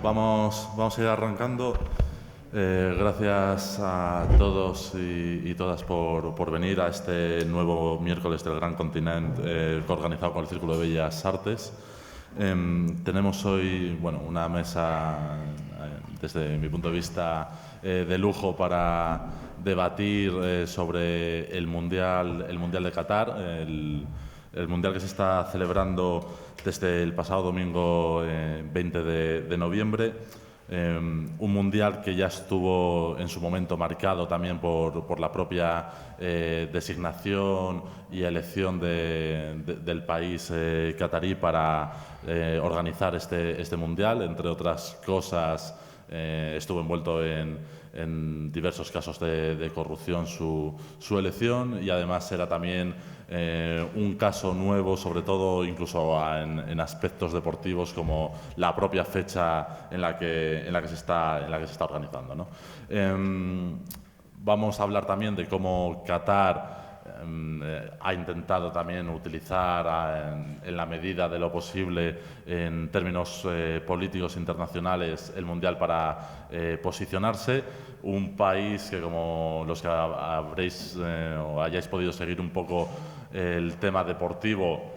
Vamos a ir arrancando. Gracias a todos y todas por venir a este nuevo miércoles del Gran Continente organizado con el Círculo de Bellas Artes. Tenemos hoy una mesa, desde mi punto de vista, de lujo para debatir sobre el Mundial de Qatar, el Mundial que se está celebrando desde el pasado domingo 20 de noviembre. Un Mundial que ya estuvo en su momento marcado también por la propia designación y elección del país catarí para organizar este Mundial. Entre otras cosas, estuvo envuelto en diversos casos de corrupción su elección, y además era también un caso nuevo, sobre todo incluso en aspectos deportivos, como la propia fecha en la que se está organizando, ¿no? Vamos a hablar también de cómo Qatar ha intentado también utilizar en la medida de lo posible, en términos políticos internacionales, el Mundial para posicionarse. Un país que, como los que habréis o hayáis podido seguir un poco el tema deportivo,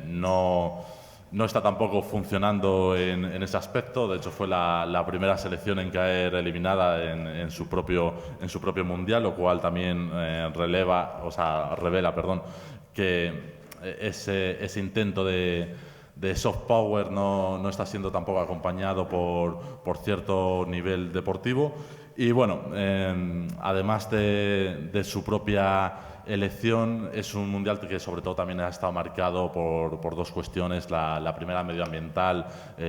no está tampoco funcionando en ese aspecto. De hecho, fue la primera selección en caer eliminada en su propio Mundial, lo cual también revela que ese intento de soft power no está siendo tampoco acompañado por cierto nivel deportivo. Y bueno, además de su propia elección, es un mundial que sobre todo también ha estado marcado por dos cuestiones. La primera, medioambiental,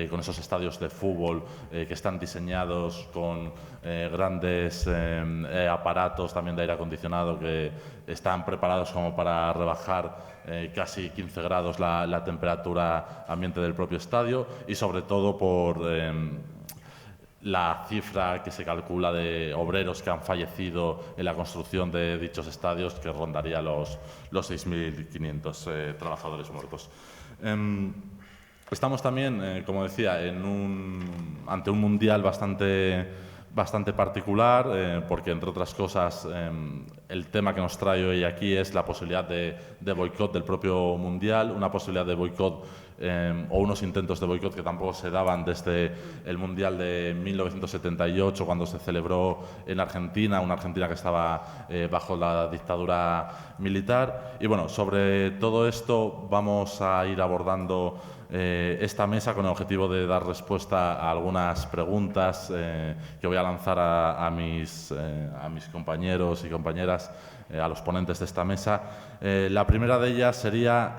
con esos estadios de fútbol que están diseñados con grandes aparatos también de aire acondicionado, que están preparados como para rebajar casi 15 grados la temperatura ambiente del propio estadio, y sobre todo por la cifra que se calcula de obreros que han fallecido en la construcción de dichos estadios, que rondaría los 6.500 trabajadores muertos. Estamos también, como decía, ante un mundial bastante particular, porque, entre otras cosas, el tema que nos trae hoy aquí es la posibilidad de boicot del propio mundial, una posibilidad de boicot o unos intentos de boicot que tampoco se daban desde el Mundial de 1978, cuando se celebró en Argentina, una Argentina que estaba bajo la dictadura militar. Y bueno, sobre todo esto vamos a ir abordando esta mesa con el objetivo de dar respuesta a algunas preguntas que voy a lanzar a mis compañeros y compañeras, a los ponentes de esta mesa. La primera de ellas sería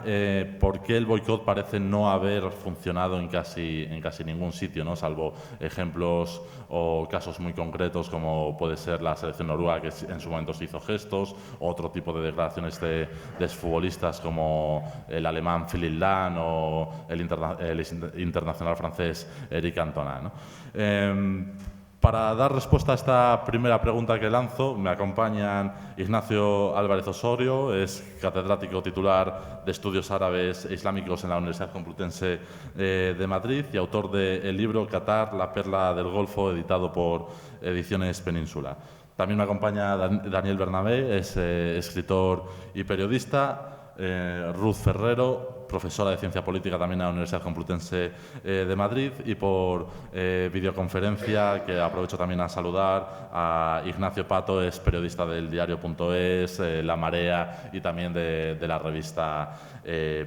por qué el boicot parece no haber funcionado en casi ningún sitio, ¿no? Salvo ejemplos o casos muy concretos, como puede ser la selección noruega, que en su momento se hizo gestos, o otro tipo de declaraciones de exfutbolistas como el alemán Philipp Lahm o el internacional francés Eric Cantona, ¿no? Para dar respuesta a esta primera pregunta que lanzo, me acompañan Ignacio Álvarez Osorio, es catedrático titular de Estudios Árabes e Islámicos en la Universidad Complutense de Madrid y autor del libro Qatar, la perla del Golfo, editado por Ediciones Península. También me acompaña Daniel Bernabé, es escritor y periodista. Ruth Ferrero, profesora de Ciencia Política también en la Universidad Complutense de Madrid, y por videoconferencia, que aprovecho también a saludar, a Ignacio Pato, es periodista del diario.es, La Marea y también de la revista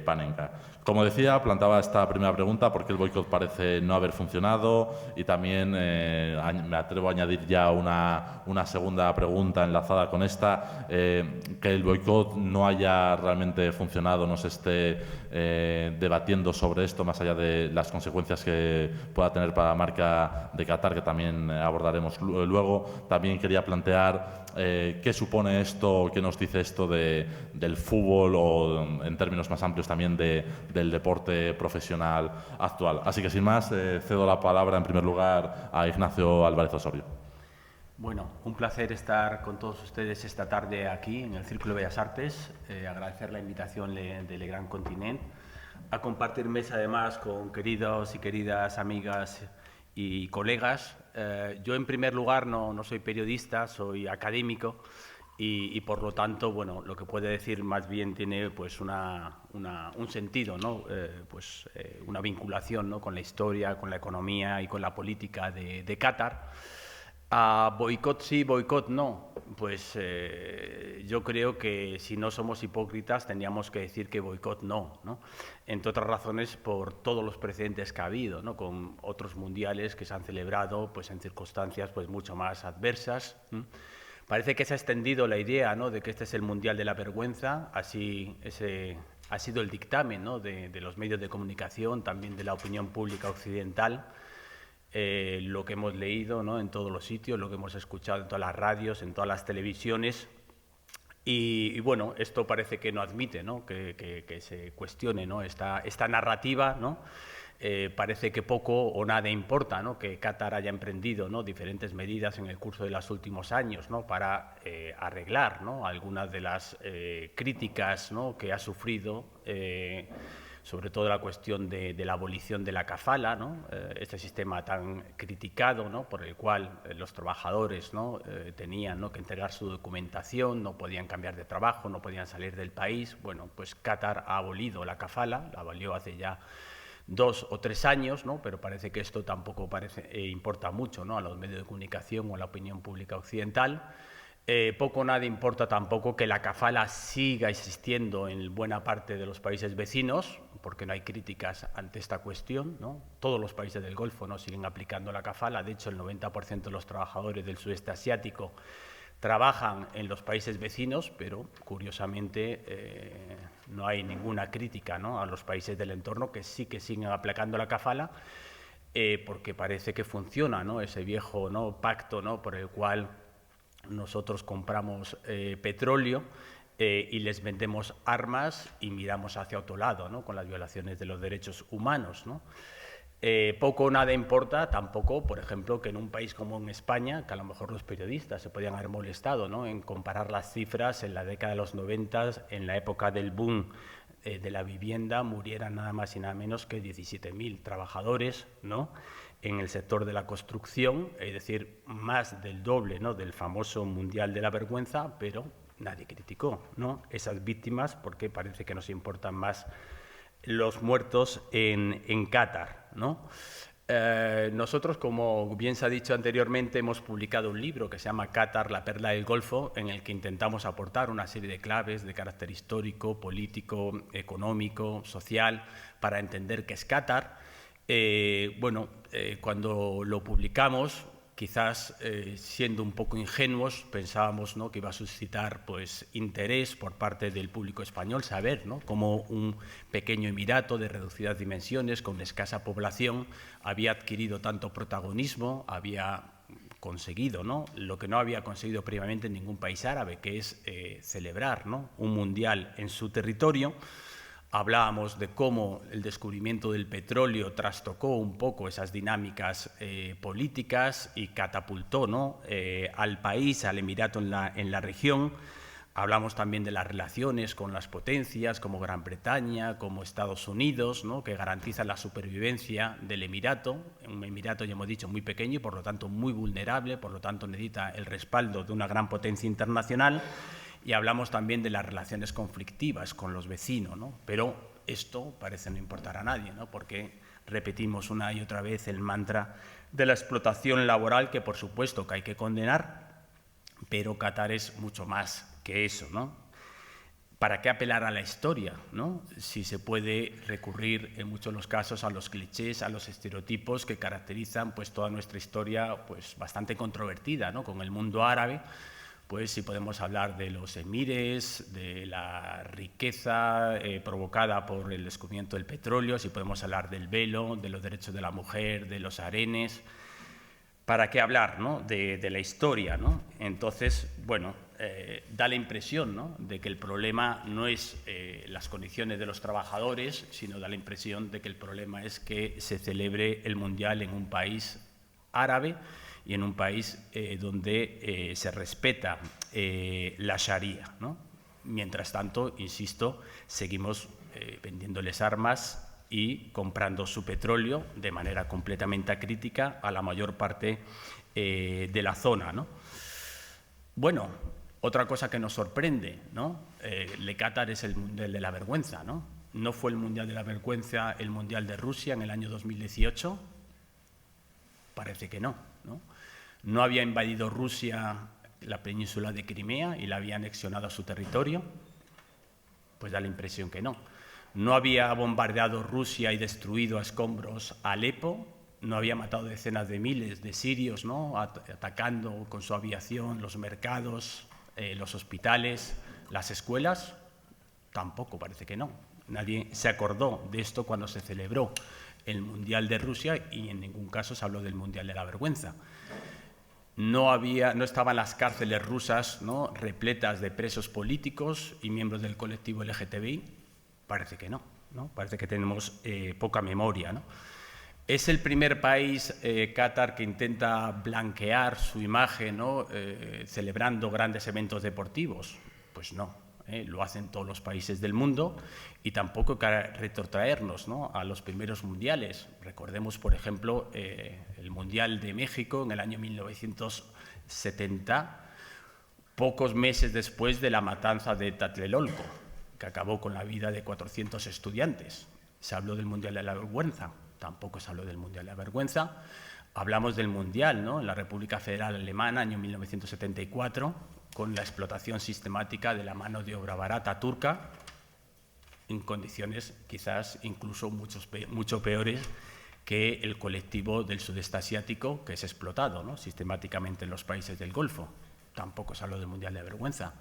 Panenka. Como decía, plantaba esta primera pregunta: ¿por qué el boicot parece no haber funcionado? Y también me atrevo a añadir ya una segunda pregunta enlazada con esta: que el boicot no haya realmente funcionado, no se esté debatiendo sobre esto, más allá de las consecuencias que pueda tener para la marca de Qatar, que también abordaremos luego. También quería plantear qué supone esto, qué nos dice esto del fútbol, o en términos más amplios también del deporte profesional actual. Así que, sin más, cedo la palabra en primer lugar a Ignacio Álvarez Osorio. Bueno, un placer estar con todos ustedes esta tarde aquí en el Círculo de Bellas Artes. Agradecer la invitación del Gran Continente a compartir mesa, además, con queridos y queridas amigas y colegas. Yo, en primer lugar, no soy periodista, soy académico y por lo tanto, bueno, lo que puede decir más bien tiene pues un sentido, ¿no? Una vinculación, ¿no?, con la historia, con la economía y con la política de Qatar. Boicot sí, boicot no. Pues yo creo que si no somos hipócritas tendríamos que decir que boicot no, ¿no? Entre otras razones por todos los precedentes que ha habido, ¿no?, con otros mundiales que se han celebrado pues en circunstancias pues mucho más adversas. Parece que se ha extendido la idea, ¿no?, de que este es el mundial de la vergüenza. Así ese ha sido el dictamen, ¿no?, de los medios de comunicación, también de la opinión pública occidental. Lo que hemos leído, ¿no?, en todos los sitios, lo que hemos escuchado en todas las radios, en todas las televisiones. Y bueno, esto parece que no admite, ¿no?, que se cuestione, ¿no?, esta narrativa, ¿no? Parece que poco o nada importa, ¿no?, que Qatar haya emprendido, ¿no?, diferentes medidas en el curso de los últimos años, ¿no?, para arreglar, ¿no?, algunas de las críticas, ¿no?, que ha sufrido, sobre todo la cuestión de la abolición de la kafala, ¿no?, este sistema tan criticado, ¿no?, por el cual los trabajadores, ¿no?, tenían, ¿no?, que entregar su documentación, no podían cambiar de trabajo, no podían salir del país. Bueno, pues Qatar ha abolido la kafala, la abolió hace ya 2 o 3 años, ¿no?, pero parece que esto tampoco importa mucho, ¿no?, a los medios de comunicación o a la opinión pública occidental. Poco o nada importa tampoco que la kafala siga existiendo en buena parte de los países vecinos, porque no hay críticas ante esta cuestión, ¿no? Todos los países del Golfo no siguen aplicando la kafala. De hecho, el 90% de los trabajadores del sudeste asiático trabajan en los países vecinos, pero curiosamente no hay ninguna crítica, ¿no?, a los países del entorno que siguen aplicando la kafala, porque parece que funciona, ¿no?, ese viejo, ¿no?, pacto, ¿no?, por el cual nosotros compramos petróleo y les vendemos armas y miramos hacia otro lado, ¿no?, con las violaciones de los derechos humanos, ¿no? Poco o nada importa tampoco, por ejemplo, que en un país como en España, que a lo mejor los periodistas se podían haber molestado, ¿no?, en comparar las cifras en la década de los 90, en la época del boom de la vivienda, murieran nada más y nada menos que 17.000 trabajadores, ¿no?, en el sector de la construcción, es decir, más del doble, ¿no?, del famoso Mundial de la Vergüenza, pero nadie criticó, ¿no?, esas víctimas, porque parece que nos importan más los muertos en Qatar, ¿no? Nosotros, como bien se ha dicho anteriormente, hemos publicado un libro que se llama Qatar, la perla del Golfo, en el que intentamos aportar una serie de claves de carácter histórico, político, económico, social, para entender qué es Qatar. Cuando lo publicamos, quizás siendo un poco ingenuos, pensábamos, ¿no?, que iba a suscitar pues interés por parte del público español, saber, ¿no?, cómo un pequeño emirato de reducidas dimensiones, con escasa población, había adquirido tanto protagonismo, había conseguido, ¿no?, lo que no había conseguido previamente en ningún país árabe, que es celebrar, ¿no?, un mundial en su territorio. Hablábamos de cómo el descubrimiento del petróleo trastocó un poco esas dinámicas políticas y catapultó, ¿no?, al país, al emirato en la región. Hablamos también de las relaciones con las potencias como Gran Bretaña, como Estados Unidos, ¿no?, que garantizan la supervivencia del emirato, un emirato, ya hemos dicho, muy pequeño y por lo tanto muy vulnerable, por lo tanto necesita el respaldo de una gran potencia internacional. Y hablamos también de las relaciones conflictivas con los vecinos, ¿no? Pero esto parece no importar a nadie, ¿no?, porque repetimos una y otra vez el mantra de la explotación laboral, que por supuesto que hay que condenar, pero Qatar es mucho más que eso, ¿no? ¿Para qué apelar a la historia, ¿no?, si se puede recurrir en muchos de los casos a los clichés, a los estereotipos que caracterizan pues toda nuestra historia pues bastante controvertida, ¿no?, con el mundo árabe? Pues si podemos hablar de los emires, de la riqueza provocada por el descubrimiento del petróleo, si podemos hablar del velo, de los derechos de la mujer, de los harenes. ¿Para qué hablar, ¿no?, de la historia, ¿no? Entonces, bueno, da la impresión, ¿no?, de que el problema no es las condiciones de los trabajadores, sino da la impresión de que el problema es que se celebre el Mundial en un país árabe y en un país donde se respeta la Sharia, ¿no? Mientras tanto, insisto, seguimos vendiéndoles armas y comprando su petróleo de manera completamente acrítica a la mayor parte de la zona, ¿no? Bueno, otra cosa que nos sorprende, ¿no? Qatar es el Mundial de la Vergüenza, ¿no? ¿No fue el Mundial de la Vergüenza el Mundial de Rusia en el año 2018? Parece que no, ¿no? ¿No había invadido Rusia la península de Crimea y la había anexionado a su territorio? Pues da la impresión que no. ¿No había bombardeado Rusia y destruido a escombros Alepo? ¿No había matado decenas de miles de sirios, ¿no? Atacando con su aviación los mercados, los hospitales, las escuelas? Tampoco, parece que no. Nadie se acordó de esto cuando se celebró el Mundial de Rusia y en ningún caso se habló del Mundial de la Vergüenza. No estaban las cárceles rusas, ¿no?, repletas de presos políticos y miembros del colectivo LGTBI. Parece que no, ¿no? Parece que tenemos poca memoria, ¿no? ¿Es el primer país, Qatar, que intenta blanquear su imagen, ¿no?, celebrando grandes eventos deportivos? Pues no, lo hacen todos los países del mundo y tampoco hay que retrotraernos, ¿no?, a los primeros mundiales. Recordemos, por ejemplo, el Mundial de México en el año 1970, pocos meses después de la matanza de Tlatelolco, que acabó con la vida de 400 estudiantes. Se habló del Mundial de la Vergüenza, tampoco se habló del Mundial de la Vergüenza. Hablamos del Mundial, ¿no?, en la República Federal Alemana, año 1974, con la explotación sistemática de la mano de obra barata turca, en condiciones quizás incluso mucho peores que el colectivo del sudeste asiático, que es explotado, ¿no?, sistemáticamente en los países del Golfo. Tampoco se habló del Mundial de la Vergüenza.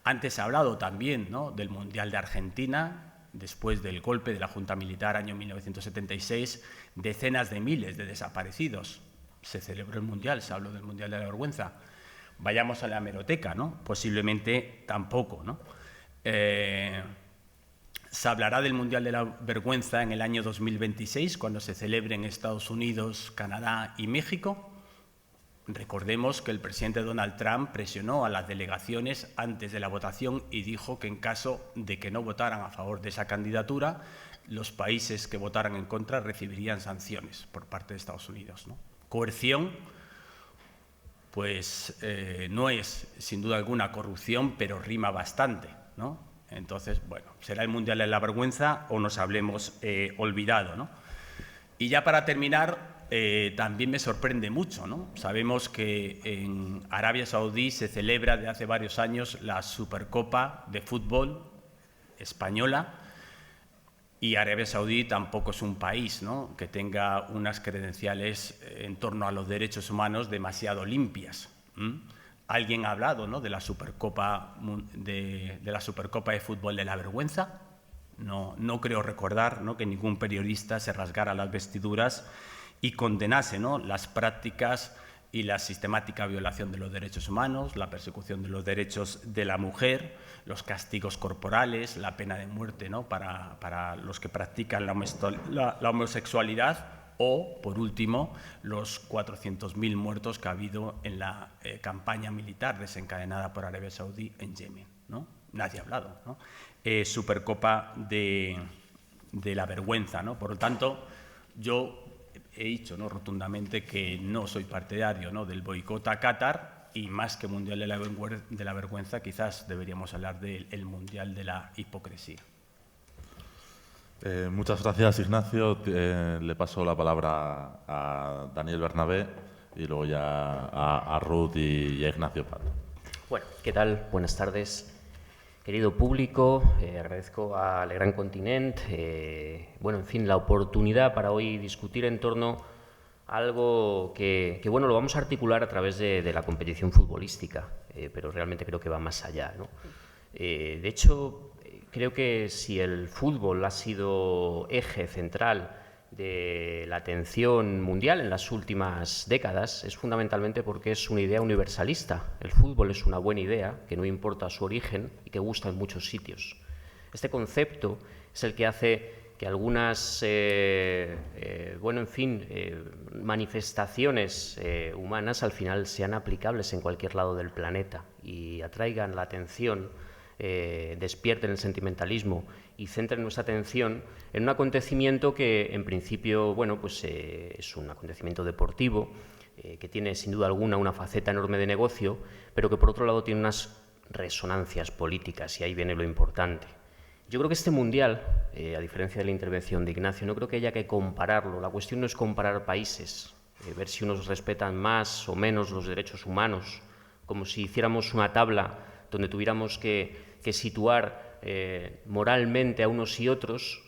Antes se ha hablado también, ¿no?, del Mundial de Argentina, después del golpe de la Junta Militar, año 1976, decenas de miles de desaparecidos. Se celebró el Mundial, se habló del Mundial de la Vergüenza. Vayamos a la hemeroteca, ¿no? Posiblemente tampoco, ¿no? Se hablará del Mundial de la Vergüenza en el año 2026, cuando se celebre en Estados Unidos, Canadá y México. Recordemos que el presidente Donald Trump presionó a las delegaciones antes de la votación y dijo que en caso de que no votaran a favor de esa candidatura, los países que votaran en contra recibirían sanciones por parte de Estados Unidos, ¿no? Coerción, pues no es sin duda alguna corrupción, pero rima bastante, ¿no? Entonces, bueno, será el Mundial de la Vergüenza o nos hablemos olvidado, ¿no? Y ya para terminar, también me sorprende mucho, ¿no? Sabemos que en Arabia Saudí se celebra desde hace varios años la Supercopa de Fútbol española y Arabia Saudí tampoco es un país, ¿no?, que tenga unas credenciales en torno a los derechos humanos demasiado limpias. ¿Alguien ha hablado, ¿no?, de la Supercopa de Fútbol de la Vergüenza? No creo recordar, ¿no?, que ningún periodista se rasgara las vestiduras y condenase, ¿no?, las prácticas y la sistemática violación de los derechos humanos, la persecución de los derechos de la mujer, los castigos corporales, la pena de muerte, ¿no?, para los que practican la homosexualidad o, por último, los 400.000 muertos que ha habido en la campaña militar desencadenada por Arabia Saudí en Yemen, ¿no? Nadie ha hablado, ¿no? Supercopa de la Vergüenza, ¿no? Por lo tanto, yo he dicho, ¿no?, rotundamente que no soy partidario, ¿no?, del boicot a Qatar y más que Mundial de la Vergüenza quizás deberíamos hablar del Mundial de la Hipocresía. Muchas gracias, Ignacio. Le paso la palabra a Daniel Bernabé y luego ya a Ruth y a Ignacio Pato. Bueno, ¿qué tal? Buenas tardes. Querido público, agradezco a Le Gran Continent, bueno, en fin, la oportunidad para hoy discutir en torno a algo que bueno, lo vamos a articular a través de la competición futbolística, pero realmente creo que va más allá, ¿no? De hecho, creo que si el fútbol ha sido eje central de la atención mundial en las últimas décadas, es fundamentalmente porque es una idea universalista. El fútbol es una buena idea, que no importa su origen y que gusta en muchos sitios. Este concepto es el que hace que algunas manifestaciones humanas al final sean aplicables en cualquier lado del planeta y atraigan la atención despierten el sentimentalismo y centren nuestra atención en un acontecimiento que, en principio, bueno, pues, es un acontecimiento deportivo, que tiene, sin duda alguna, una faceta enorme de negocio, pero que, por otro lado, tiene unas resonancias políticas, y ahí viene lo importante. Yo creo que este Mundial, a diferencia de la intervención de Ignacio, no creo que haya que compararlo. La cuestión no es comparar países, ver si unos respetan más o menos los derechos humanos, como si hiciéramos una tabla donde tuviéramos que situar moralmente a unos y otros,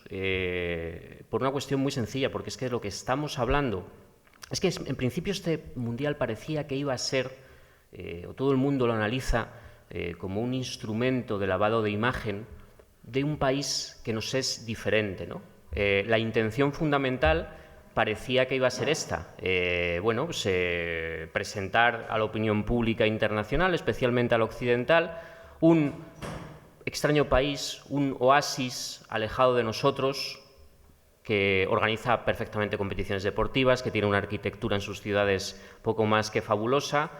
por una cuestión muy sencilla, porque es que lo que estamos hablando es que en principio este Mundial parecía que iba a ser, o todo el mundo lo analiza, como un instrumento de lavado de imagen de un país que nos es diferente, ¿no? La intención fundamental parecía que iba a ser esta, bueno, pues, presentar a la opinión pública internacional, especialmente a la occidental, un extraño país, un oasis alejado de nosotros, que organiza perfectamente competiciones deportivas, que tiene una arquitectura en sus ciudades poco más que fabulosa,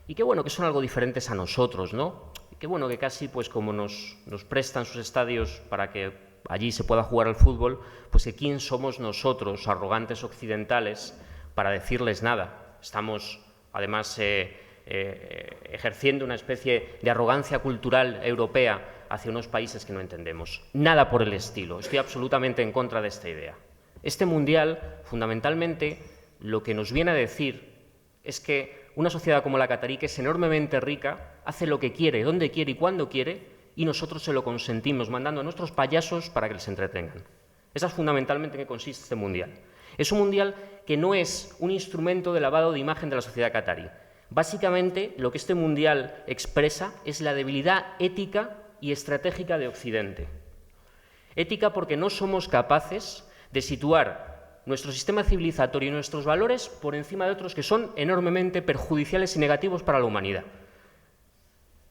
y que, bueno, que son algo diferentes a nosotros, ¿no? Y que, bueno, que casi, pues, como nos prestan sus estadios para que allí se pueda jugar al fútbol, pues que quién somos nosotros, arrogantes occidentales, para decirles nada. Estamos, además, ejerciendo una especie de arrogancia cultural europea hacia unos países que no entendemos. Nada por el estilo. Estoy absolutamente en contra de esta idea. Este Mundial, fundamentalmente, lo que nos viene a decir es que una sociedad como la catarí, que es enormemente rica, hace lo que quiere, donde quiere y cuando quiere, y nosotros se lo consentimos, mandando a nuestros payasos para que les entretengan. Esa es fundamentalmente en qué consiste este Mundial. Es un Mundial que no es un instrumento de lavado de imagen de la sociedad catarí. Básicamente, lo que este Mundial expresa es la debilidad ética y estratégica de Occidente. Ética porque no somos capaces de situar nuestro sistema civilizatorio y nuestros valores por encima de otros que son enormemente perjudiciales y negativos para la humanidad.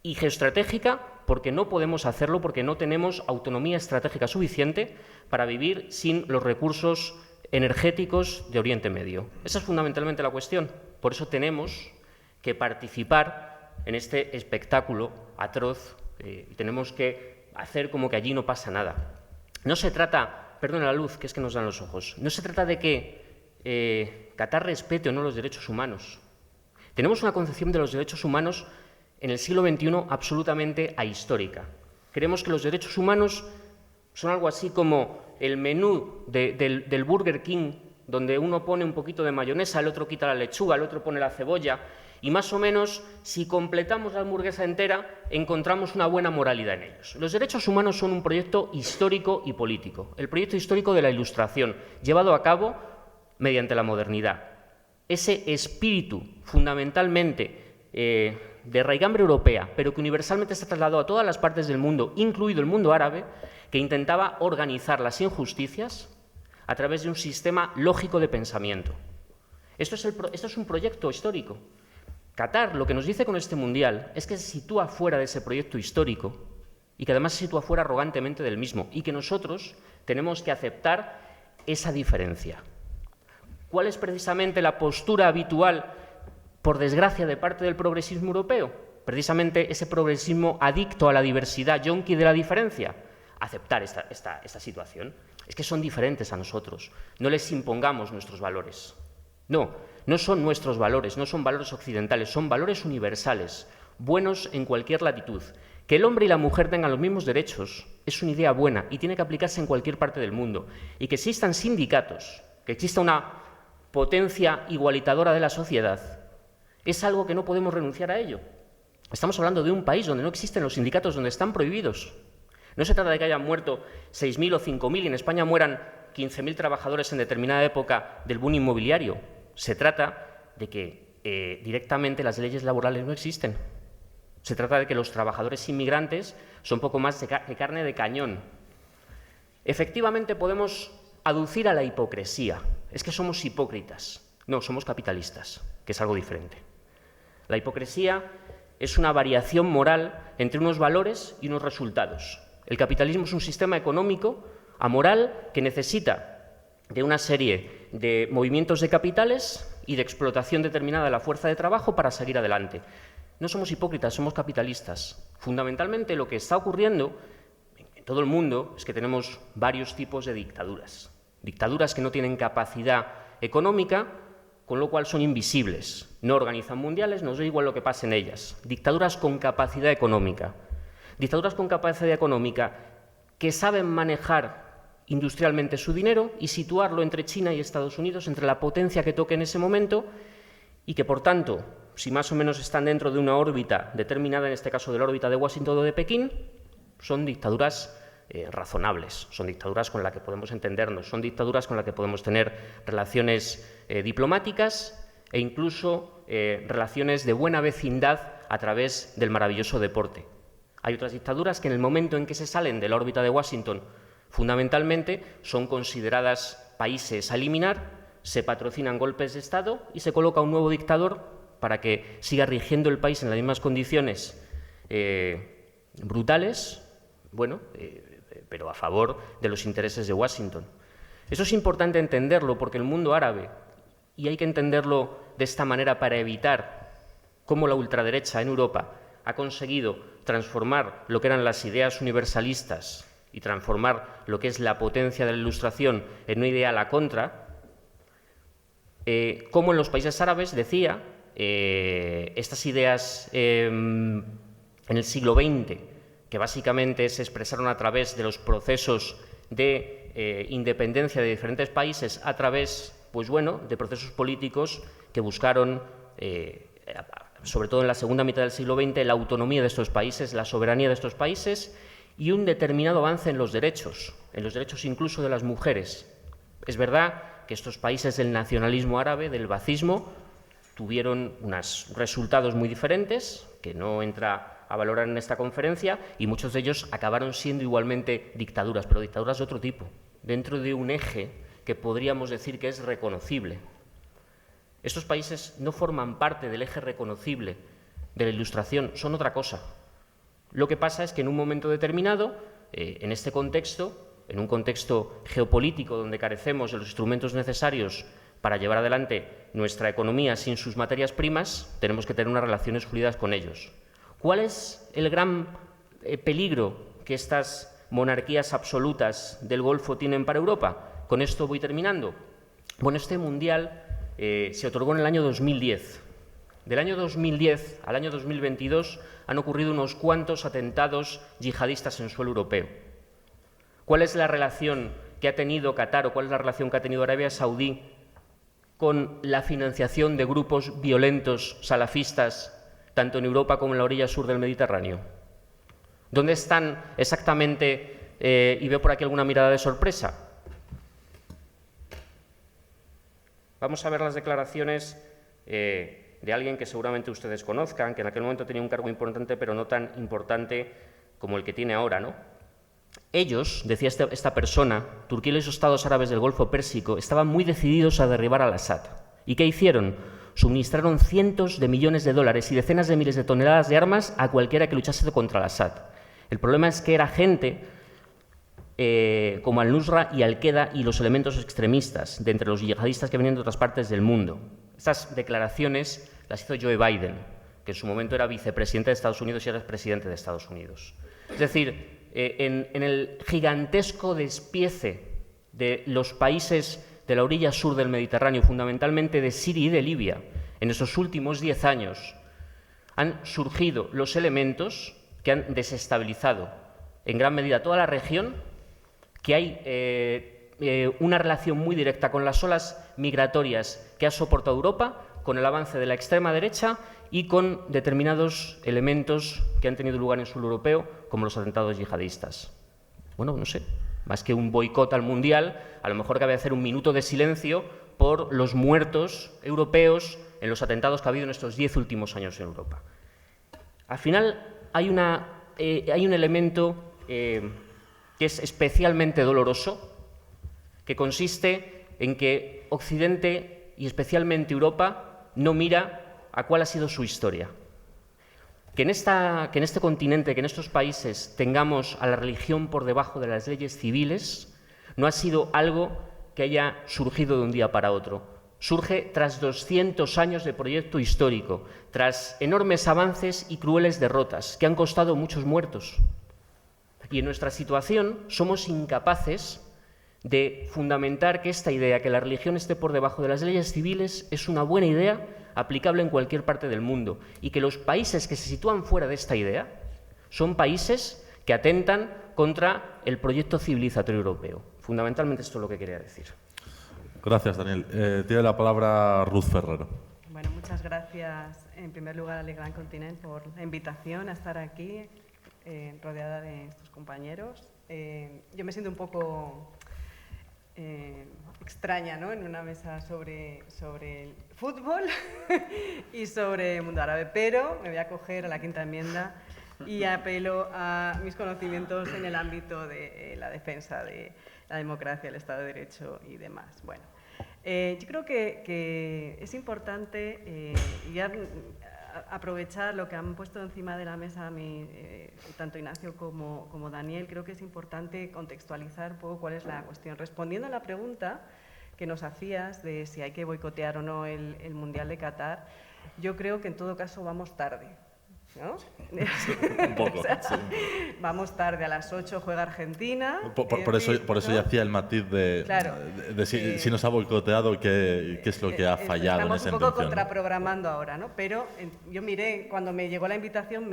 Y geoestratégica porque no podemos hacerlo, porque no tenemos autonomía estratégica suficiente para vivir sin los recursos energéticos de Oriente Medio. Esa es fundamentalmente la cuestión. Por eso tenemos que participar en este espectáculo atroz y tenemos que hacer como que allí no pasa nada. No se trata, perdona la luz, que es que nos dan los ojos, no se trata de que Qatar respete o no los derechos humanos. Tenemos una concepción de los derechos humanos en el siglo XXI absolutamente ahistórica. Creemos que los derechos humanos son algo así como el menú del Burger King, donde uno pone un poquito de mayonesa, el otro quita la lechuga, el otro pone la cebolla, y más o menos, si completamos la hamburguesa entera, encontramos una buena moralidad en ellos. Los derechos humanos son un proyecto histórico y político, el proyecto histórico de la Ilustración, llevado a cabo mediante la modernidad. Ese espíritu, fundamentalmente, de raigambre europea, pero que universalmente se trasladó a todas las partes del mundo, incluido el mundo árabe, que intentaba organizar las injusticias a través de un sistema lógico de pensamiento. Esto es un proyecto histórico. Qatar, lo que nos dice con este Mundial es que se sitúa fuera de ese proyecto histórico y que además se sitúa fuera arrogantemente del mismo, y que nosotros tenemos que aceptar esa diferencia. ¿Cuál es precisamente la postura habitual, por desgracia, de parte del progresismo europeo? Precisamente ese progresismo adicto a la diversidad, yonki de la diferencia. Aceptar esta situación. Es que son diferentes a nosotros. No les impongamos nuestros valores. No son nuestros valores, no son valores occidentales, son valores universales, buenos en cualquier latitud. Que el hombre y la mujer tengan los mismos derechos es una idea buena y tiene que aplicarse en cualquier parte del mundo. Y que existan sindicatos, que exista una potencia igualitadora de la sociedad, es algo que no podemos renunciar a ello. Estamos hablando de un país donde no existen los sindicatos, donde están prohibidos. No se trata de que hayan muerto 6.000 o 5.000 y en España mueran 15.000 trabajadores en determinada época del boom inmobiliario. Se trata de que directamente las leyes laborales no existen. Se trata de que los trabajadores inmigrantes son poco más que carne de cañón. Efectivamente podemos aducir a la hipocresía. Es que somos hipócritas. No, somos capitalistas, que es algo diferente. La hipocresía es una variación moral entre unos valores y unos resultados. El capitalismo es un sistema económico amoral que necesita de una serie de movimientos de capitales y de explotación determinada de la fuerza de trabajo para seguir adelante. No somos hipócritas, somos capitalistas. Fundamentalmente lo que está ocurriendo en todo el mundo es que tenemos varios tipos de dictaduras. Dictaduras que no tienen capacidad económica, con lo cual son invisibles. No organizan mundiales, nos da igual lo que pase en ellas. Dictaduras con capacidad económica. Dictaduras con capacidad económica que saben manejar industrialmente su dinero y situarlo entre China y Estados Unidos, entre la potencia que toque en ese momento, y que, por tanto, si más o menos están dentro de una órbita determinada, en este caso de la órbita de Washington o de Pekín, son dictaduras razonables, son dictaduras con las que podemos entendernos, son dictaduras con las que podemos tener relaciones diplomáticas e incluso relaciones de buena vecindad a través del maravilloso deporte. Hay otras dictaduras que en el momento en que se salen de la órbita de Washington, fundamentalmente son consideradas países a eliminar, se patrocinan golpes de Estado y se coloca un nuevo dictador para que siga rigiendo el país en las mismas condiciones brutales, pero a favor de los intereses de Washington. Eso es importante entenderlo porque el mundo árabe, y hay que entenderlo de esta manera para evitar cómo la ultraderecha en Europa ha conseguido transformar lo que eran las ideas universalistas y transformar lo que es la potencia de la Ilustración en una idea a la contra, como en los países árabes, decía, estas ideas en el siglo XX, que básicamente se expresaron a través de los procesos de independencia de diferentes países, a través, de procesos políticos que buscaron, sobre todo en la segunda mitad del siglo XX, la autonomía de estos países, la soberanía de estos países y un determinado avance en los derechos incluso de las mujeres. Es verdad que estos países del nacionalismo árabe, del baazismo, tuvieron unos resultados muy diferentes, que no entra a valorar en esta conferencia, y muchos de ellos acabaron siendo igualmente dictaduras, pero dictaduras de otro tipo, dentro de un eje que podríamos decir que es reconocible. Estos países no forman parte del eje reconocible de la Ilustración, son otra cosa. Lo que pasa es que en un momento determinado, en este contexto, en un contexto geopolítico donde carecemos de los instrumentos necesarios para llevar adelante nuestra economía sin sus materias primas, tenemos que tener unas relaciones fluidas con ellos. ¿Cuál es el gran peligro que estas monarquías absolutas del Golfo tienen para Europa? Con esto voy terminando. Bueno, este mundial se otorgó en el año 2010. Del año 2010 al año 2022 han ocurrido unos cuantos atentados yihadistas en suelo europeo. ¿Cuál es la relación que ha tenido Qatar o cuál es la relación que ha tenido Arabia Saudí con la financiación de grupos violentos salafistas tanto en Europa como en la orilla sur del Mediterráneo? ¿Dónde están exactamente? Y veo por aquí alguna mirada de sorpresa. Vamos a ver las declaraciones de alguien que seguramente ustedes conozcan, que en aquel momento tenía un cargo importante, pero no tan importante como el que tiene ahora, ¿no? Ellos, decía esta persona, Turquía y los estados árabes del Golfo Pérsico, estaban muy decididos a derribar al Assad. ¿Y qué hicieron? Suministraron cientos de millones de dólares y decenas de miles de toneladas de armas a cualquiera que luchase contra el Assad. El problema es que era gente como Al-Nusra y Al-Qaeda y los elementos extremistas de entre los yihadistas que venían de otras partes del mundo. Estas declaraciones las hizo Joe Biden, que en su momento era vicepresidente de Estados Unidos y ahora es presidente de Estados Unidos. Es decir, en el gigantesco despiece de los países de la orilla sur del Mediterráneo, fundamentalmente de Siria y de Libia, en estos últimos 10 años, han surgido los elementos que han desestabilizado en gran medida toda la región, que hay una relación muy directa con las olas migratorias que ha soportado Europa, con el avance de la extrema derecha y con determinados elementos que han tenido lugar en suelo europeo, como los atentados yihadistas. Bueno, no sé, más que un boicot al Mundial, a lo mejor cabe hacer un minuto de silencio por los muertos europeos en los atentados que ha habido en estos 10 últimos años en Europa. Al final hay un elemento que es especialmente doloroso, que consiste en que Occidente y especialmente Europa no mira a cuál ha sido su historia. Que en este continente, que en estos países tengamos a la religión por debajo de las leyes civiles, no ha sido algo que haya surgido de un día para otro. Surge tras 200 años de proyecto histórico, tras enormes avances y crueles derrotas que han costado muchos muertos. Y en nuestra situación somos incapaces de fundamentar que esta idea, que la religión esté por debajo de las leyes civiles, es una buena idea aplicable en cualquier parte del mundo, y que los países que se sitúan fuera de esta idea son países que atentan contra el proyecto civilizatorio europeo. Fundamentalmente esto es lo que quería decir. Gracias, Daniel. Tiene la palabra Ruth Ferrero. Bueno, muchas gracias en primer lugar al Gran Continent por la invitación a estar aquí rodeada de estos compañeros. Yo me siento un poco extraña, ¿no?, en una mesa sobre el fútbol y sobre el mundo árabe, pero me voy a coger a la quinta enmienda y apelo a mis conocimientos en el ámbito de la defensa de la democracia, el Estado de Derecho y demás. Bueno, yo creo que es importante ya aprovechar lo que han puesto encima de la mesa tanto Ignacio como Daniel. Creo que es importante contextualizar un poco cuál es la cuestión. Respondiendo a la pregunta que nos hacías de si hay que boicotear o no el Mundial de Qatar, yo creo que en todo caso vamos tarde, ¿no? Un poco, O sea, sí. Vamos tarde, a las 8 juega Argentina. Por eso ya hacía el matiz de, Claro. de si nos ha boicoteado, qué es lo que ha fallado en Estamos esa un poco intención, ¿no? contraprogramando ahora, ¿no? Pero yo miré, cuando me llegó la invitación,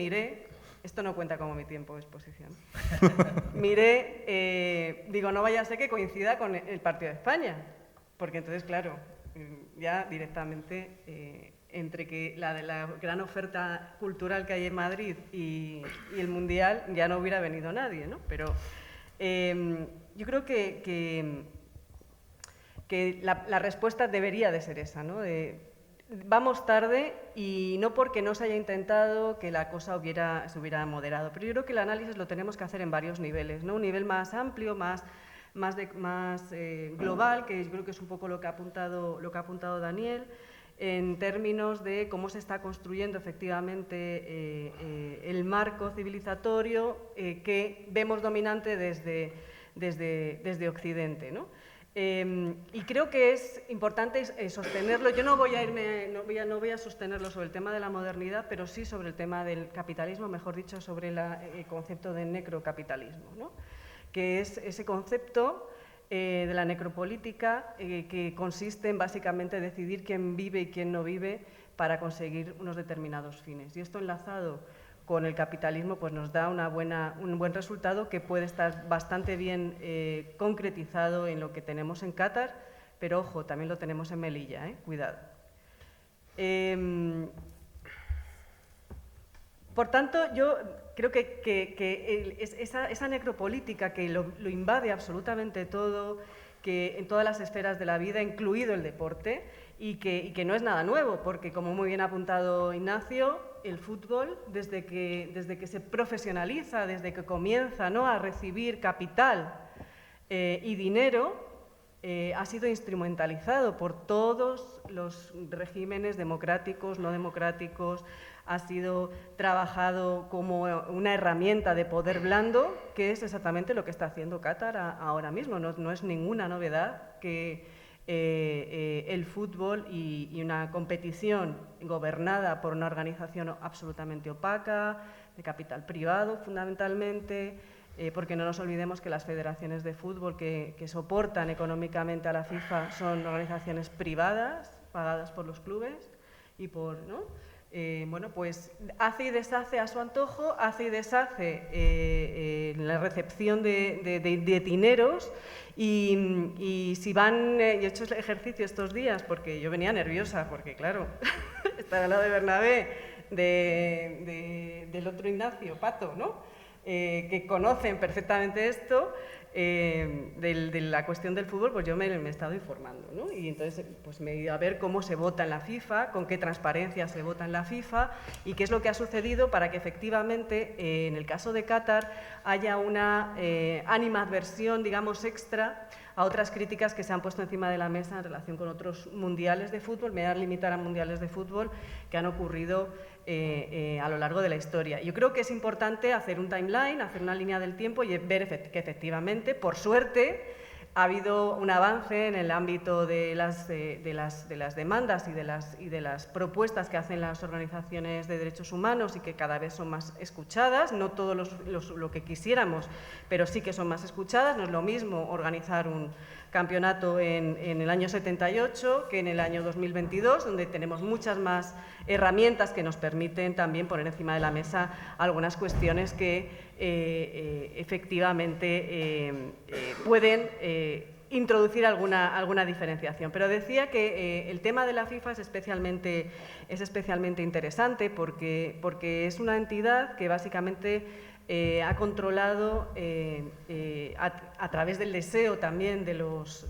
esto no cuenta como mi tiempo de exposición, digo, no vaya a ser que coincida con el partido de España, porque entonces, claro, ya directamente entre que la gran oferta cultural que hay en Madrid y el Mundial ya no hubiera venido nadie, ¿no? Pero yo creo que la respuesta debería de ser esa, ¿no? Vamos tarde, y no porque no se haya intentado que la cosa se hubiera moderado, pero yo creo que el análisis lo tenemos que hacer en varios niveles, ¿no? Un nivel más amplio, más global, que yo creo que es un poco lo que ha apuntado Daniel, en términos de cómo se está construyendo efectivamente el marco civilizatorio que vemos dominante desde Occidente, ¿no? Y creo que es importante sostenerlo. Yo no voy a sostenerlo sobre el tema de la modernidad, pero sí sobre el tema del capitalismo, mejor dicho, sobre el concepto de necrocapitalismo, ¿no?, que es ese concepto de la necropolítica que consiste en básicamente decidir quién vive y quién no vive para conseguir unos determinados fines. Y esto, enlazado con el capitalismo, pues nos da un buen resultado que puede estar bastante bien concretizado en lo que tenemos en Qatar, pero ojo, también lo tenemos en Melilla, cuidado. Por tanto, yo creo que esa necropolítica que lo invade absolutamente todo, que en todas las esferas de la vida, incluido el deporte, y que no es nada nuevo, porque, como muy bien ha apuntado Ignacio, el fútbol, desde que se profesionaliza, desde que comienza, ¿no?, a recibir capital y dinero, ha sido instrumentalizado por todos los regímenes democráticos, no democráticos, ha sido trabajado como una herramienta de poder blando, que es exactamente lo que está haciendo Qatar ahora mismo. No es ninguna novedad que el fútbol y una competición gobernada por una organización absolutamente opaca, de capital privado fundamentalmente, porque no nos olvidemos que las federaciones de fútbol que soportan económicamente a la FIFA son organizaciones privadas, pagadas por los clubes y ¿no? Bueno, pues hace y deshace a su antojo, hace y deshace en la recepción de dineros, y si van, yo he hecho ese ejercicio estos días porque yo venía nerviosa, porque claro, estar al lado de Bernabé, del otro Ignacio, Pato, ¿no?, que conocen perfectamente esto, de la cuestión del fútbol, pues yo me he estado informando, ¿no? Y entonces pues me he ido a ver cómo se vota en la FIFA, con qué transparencia se vota en la FIFA y qué es lo que ha sucedido para que efectivamente en el caso de Qatar haya una animadversión, digamos, extra a otras críticas que se han puesto encima de la mesa en relación con otros mundiales de fútbol. Me voy a limitar a mundiales de fútbol que han ocurrido a lo largo de la historia. Yo creo que es importante hacer un timeline, hacer una línea del tiempo y ver que efectivamente, por suerte, Ha habido un avance en el ámbito de las demandas y de las propuestas que hacen las organizaciones de derechos humanos y que cada vez son más escuchadas, no todo lo que quisiéramos, pero sí que son más escuchadas. No es lo mismo organizar un campeonato en el año 78 que en el año 2022, donde tenemos muchas más herramientas que nos permiten también poner encima de la mesa algunas cuestiones que efectivamente pueden introducir alguna diferenciación. Pero decía que el tema de la FIFA es especialmente interesante porque es una entidad que básicamente ha controlado a través del deseo también de los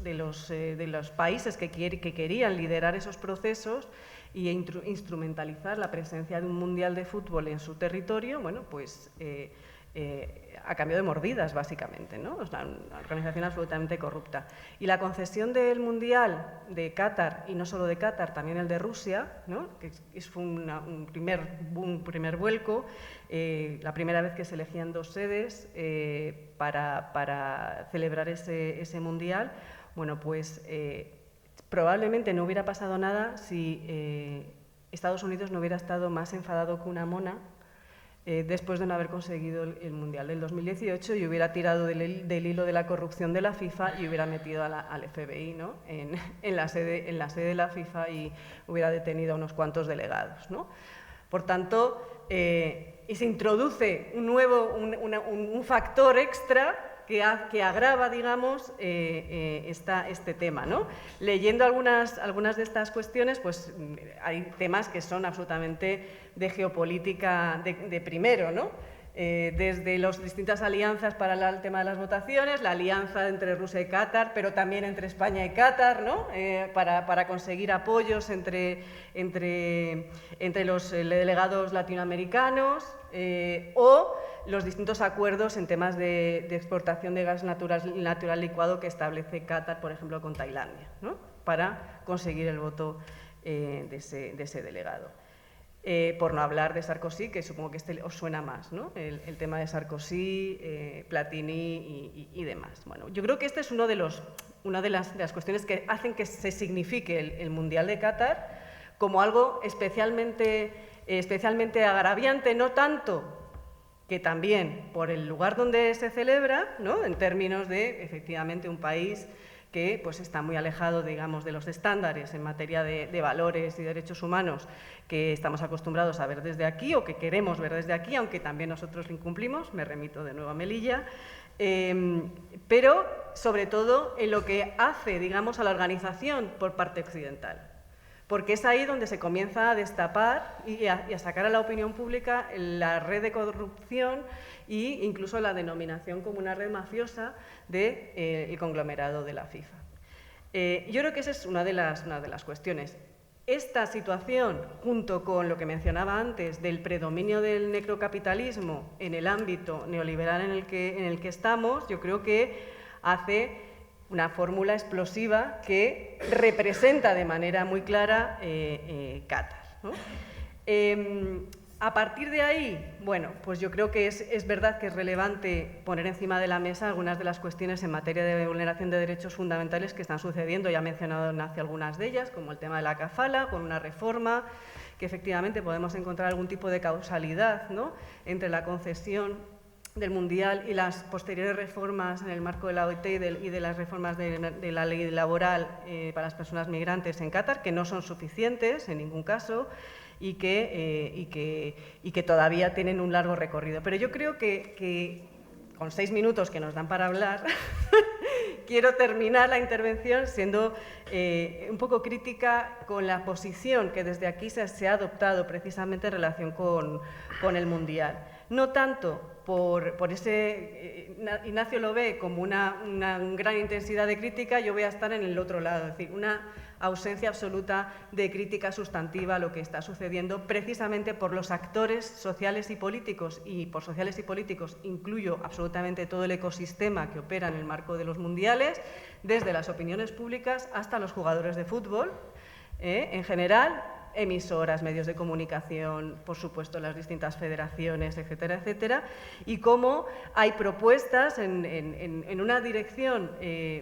países que querían liderar esos procesos y instrumentalizar la presencia de un mundial de fútbol en su territorio, bueno, pues a cambio de mordidas, básicamente, ¿no? Es una organización absolutamente corrupta. Y la concesión del Mundial de Qatar, y no solo de Qatar, también el de Rusia, ¿no? Que fue un primer vuelco, la primera vez que se elegían 2 sedes para celebrar ese Mundial, bueno, pues probablemente no hubiera pasado nada si Estados Unidos no hubiera estado más enfadado que una mona después de no haber conseguido el Mundial del 2018 y hubiera tirado del hilo de la corrupción de la FIFA y hubiera metido al FBI, ¿no? en la sede de la FIFA y hubiera detenido a unos cuantos delegados, ¿no? Por tanto, y se introduce un factor extra que agrava, digamos, este tema, ¿no? Leyendo algunas de estas cuestiones, pues hay temas que son absolutamente de geopolítica de primero, ¿no? Desde las distintas alianzas para el tema de las votaciones, la alianza entre Rusia y Qatar, pero también entre España y Qatar, ¿no? Para conseguir apoyos entre los delegados latinoamericanos o los distintos acuerdos en temas de exportación de gas natural licuado que establece Qatar, por ejemplo, con Tailandia, ¿no? Para conseguir el voto de ese delegado. Por no hablar de Sarkozy, que supongo que os suena más, ¿no? El tema de Sarkozy, Platini y demás. Bueno, yo creo que este es una de las cuestiones que hacen que se signifique el Mundial de Qatar como algo especialmente agraviante, no tanto que también por el lugar donde se celebra, ¿no? En términos de, efectivamente, un país que pues, está muy alejado, digamos, de los estándares en materia de valores y derechos humanos que estamos acostumbrados a ver desde aquí o que queremos ver desde aquí, aunque también nosotros lo incumplimos, me remito de nuevo a Melilla, pero sobre todo en lo que hace, digamos, a la organización por parte occidental. Porque es ahí donde se comienza a destapar y a sacar a la opinión pública la red de corrupción e incluso la denominación como una red mafiosa del conglomerado de la FIFA. Yo creo que esa es una de las cuestiones. Esta situación, junto con lo que mencionaba antes del predominio del necrocapitalismo en el ámbito neoliberal en el que estamos, yo creo que hace una fórmula explosiva que representa de manera muy clara Qatar, ¿no? A partir de ahí, bueno, pues yo creo que es verdad que es relevante poner encima de la mesa algunas de las cuestiones en materia de vulneración de derechos fundamentales que están sucediendo. Ya he mencionado hace algunas de ellas, como el tema de la kafala, con una reforma que efectivamente podemos encontrar algún tipo de causalidad, ¿no? Entre la concesión del Mundial y las posteriores reformas en el marco de la OIT y de las reformas de la ley laboral para las personas migrantes en Qatar, que no son suficientes en ningún caso y que todavía tienen un largo recorrido. Pero yo creo que con 6 minutos que nos dan para hablar, quiero terminar la intervención siendo un poco crítica con la posición que desde aquí se ha adoptado precisamente en relación con el Mundial. No tanto por ese, Ignacio lo ve como una gran intensidad de crítica, yo voy a estar en el otro lado, es decir, una ausencia absoluta de crítica sustantiva a lo que está sucediendo precisamente por los actores sociales y políticos, y por sociales y políticos incluyo absolutamente todo el ecosistema que opera en el marco de los mundiales, desde las opiniones públicas hasta los jugadores de fútbol, en general, emisoras, medios de comunicación, por supuesto las distintas federaciones, etcétera, etcétera, y cómo hay propuestas en una dirección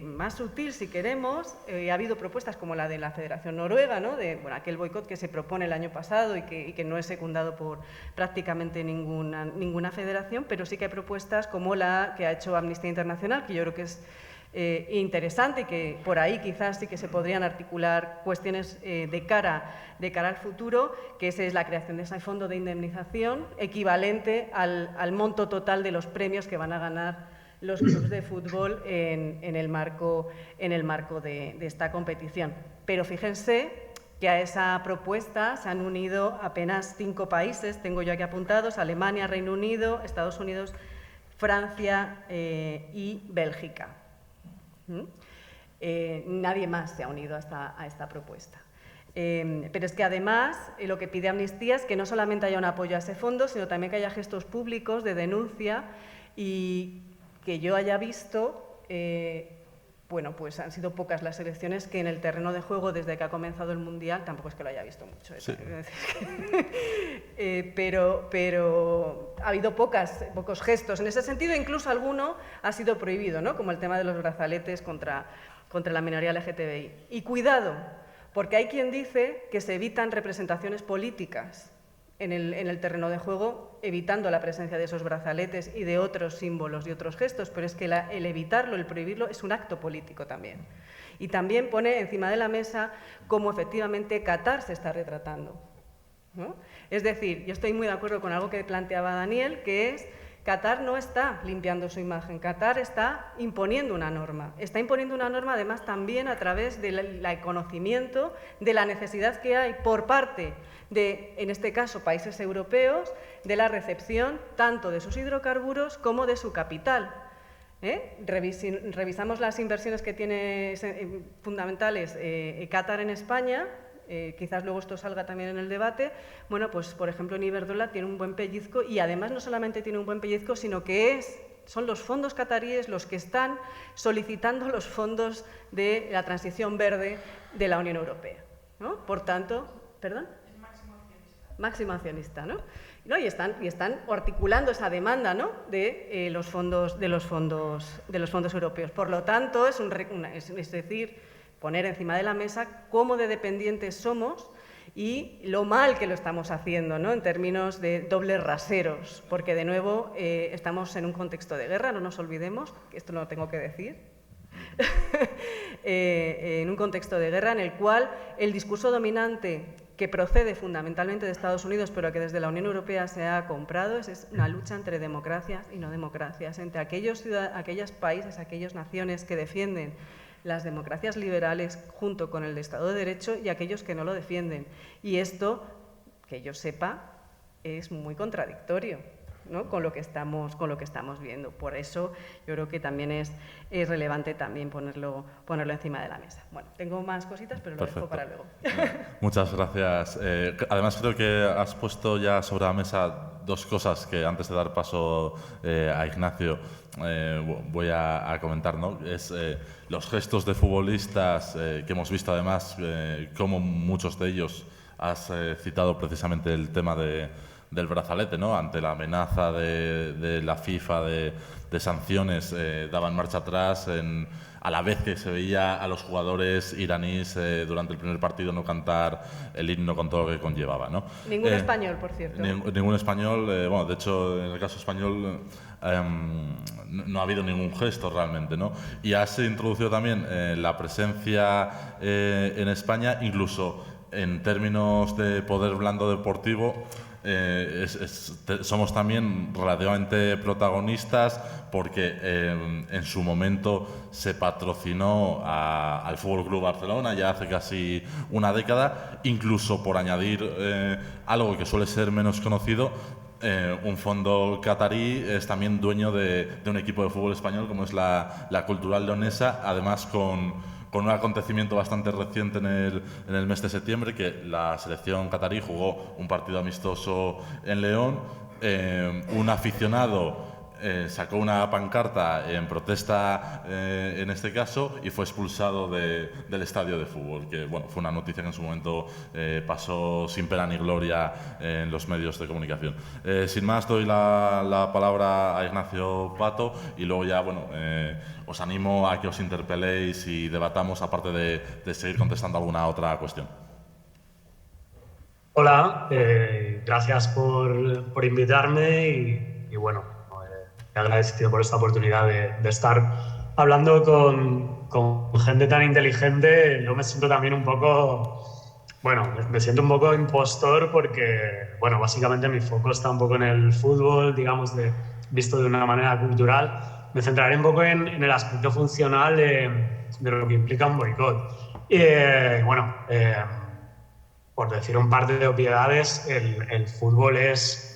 más sutil, si queremos. Ha habido propuestas como la de la Federación Noruega, ¿no? De aquel boicot que se propone el año pasado y que no es secundado por prácticamente ninguna federación, pero sí que hay propuestas como la que ha hecho Amnistía Internacional, que yo creo que es interesante y que por ahí quizás sí que se podrían articular cuestiones de cara al futuro, que es la creación de ese fondo de indemnización equivalente al monto total de los premios que van a ganar los clubes de fútbol en el marco de esta competición. Pero fíjense que a esa propuesta se han unido apenas 5 países, tengo yo aquí apuntados: Alemania, Reino Unido, Estados Unidos, Francia y Bélgica. Nadie más se ha unido a esta propuesta. Pero es que además lo que pide Amnistía es que no solamente haya un apoyo a ese fondo, sino también que haya gestos públicos de denuncia y que yo haya visto. Bueno, pues han sido pocas las elecciones que en el terreno de juego, desde que ha comenzado el Mundial, tampoco es que lo haya visto mucho, sí. Pero ha habido pocos gestos. En ese sentido, incluso alguno ha sido prohibido, ¿no? Como el tema de los brazaletes contra la minoría LGTBI. Y cuidado, porque hay quien dice que se evitan representaciones políticas en el terreno de juego, evitando la presencia de esos brazaletes y de otros símbolos y otros gestos, pero es que el evitarlo, el prohibirlo, es un acto político también. Y también pone encima de la mesa cómo efectivamente Qatar se está retratando, ¿no? Es decir, yo estoy muy de acuerdo con algo que planteaba Daniel, que es: Qatar no está limpiando su imagen, Qatar está imponiendo una norma. Está imponiendo una norma además también a través del conocimiento de la necesidad que hay por parte de, en este caso, países europeos, de la recepción tanto de sus hidrocarburos como de su capital. Revisamos las inversiones que tiene fundamentales Qatar en España. Quizás luego esto salga también en el debate. Bueno, pues por ejemplo en Iberdrola tiene un buen pellizco, y además no solamente tiene un buen pellizco, sino que son los fondos cataríes los que están solicitando los fondos de la transición verde de la Unión Europea, ¿no? Por tanto, ¿perdón? El máximo accionista, ¿no? Y están articulando esa demanda, ¿no? de los fondos europeos. Por lo tanto, es decir, poner encima de la mesa cómo de dependientes somos y lo mal que lo estamos haciendo, ¿no? En términos de dobles raseros, porque de nuevo estamos en un contexto de guerra, no nos olvidemos, que esto no lo tengo que decir, en un contexto de guerra en el cual el discurso dominante, que procede fundamentalmente de Estados Unidos, pero que desde la Unión Europea se ha comprado, es una lucha entre democracias y no democracias, entre aquellos países, aquellas naciones que defienden las democracias liberales junto con el de Estado de Derecho y aquellos que no lo defienden. Y esto, que yo sepa, es muy contradictorio, ¿no? con lo que estamos viendo. Por eso yo creo que también es relevante también ponerlo encima de la mesa. Bueno, tengo más cositas, pero lo dejo para luego. Muchas gracias. Además, creo que has puesto ya sobre la mesa 2 cosas que antes de dar paso a Ignacio voy a comentar, ¿no? Es los gestos de futbolistas que hemos visto, además, como muchos de ellos has citado precisamente el tema del brazalete, ¿no? Ante la amenaza de la FIFA de sanciones, daban marcha atrás a la vez que se veía a los jugadores iraníes durante el primer partido no cantar el himno con todo lo que conllevaba, ¿no? Ningún español, por cierto. Ningún español, bueno, de hecho, en el caso español no ha habido ningún gesto realmente, ¿no? Y has introducido también la presencia en España, incluso en términos de poder blando deportivo. Somos también relativamente protagonistas porque en su momento se patrocinó al Fútbol Club Barcelona ya hace casi una década, incluso por añadir algo que suele ser menos conocido. Un fondo catarí es también dueño de un equipo de fútbol español como es la Cultural Leonesa, además con un acontecimiento bastante reciente en el mes de septiembre, que la selección catarí jugó un partido amistoso en León. Un aficionado sacó una pancarta en protesta, en este caso, y fue expulsado del estadio de fútbol, que bueno, fue una noticia que en su momento pasó sin pena ni gloria en los medios de comunicación. Sin más, doy la palabra a Ignacio Pato y luego ya, bueno, os animo a que os interpeléis y debatamos, aparte de seguir contestando alguna otra cuestión. Hola, gracias por invitarme y bueno, he agradecido por esta oportunidad de estar hablando con gente tan inteligente. Yo me siento también un poco, bueno, me siento un poco impostor porque, bueno, básicamente mi foco está un poco en el fútbol, digamos, visto de una manera cultural. Me centraré un poco en el aspecto funcional de lo que implica un boicot. Bueno, por decir un par de obviedades, el fútbol es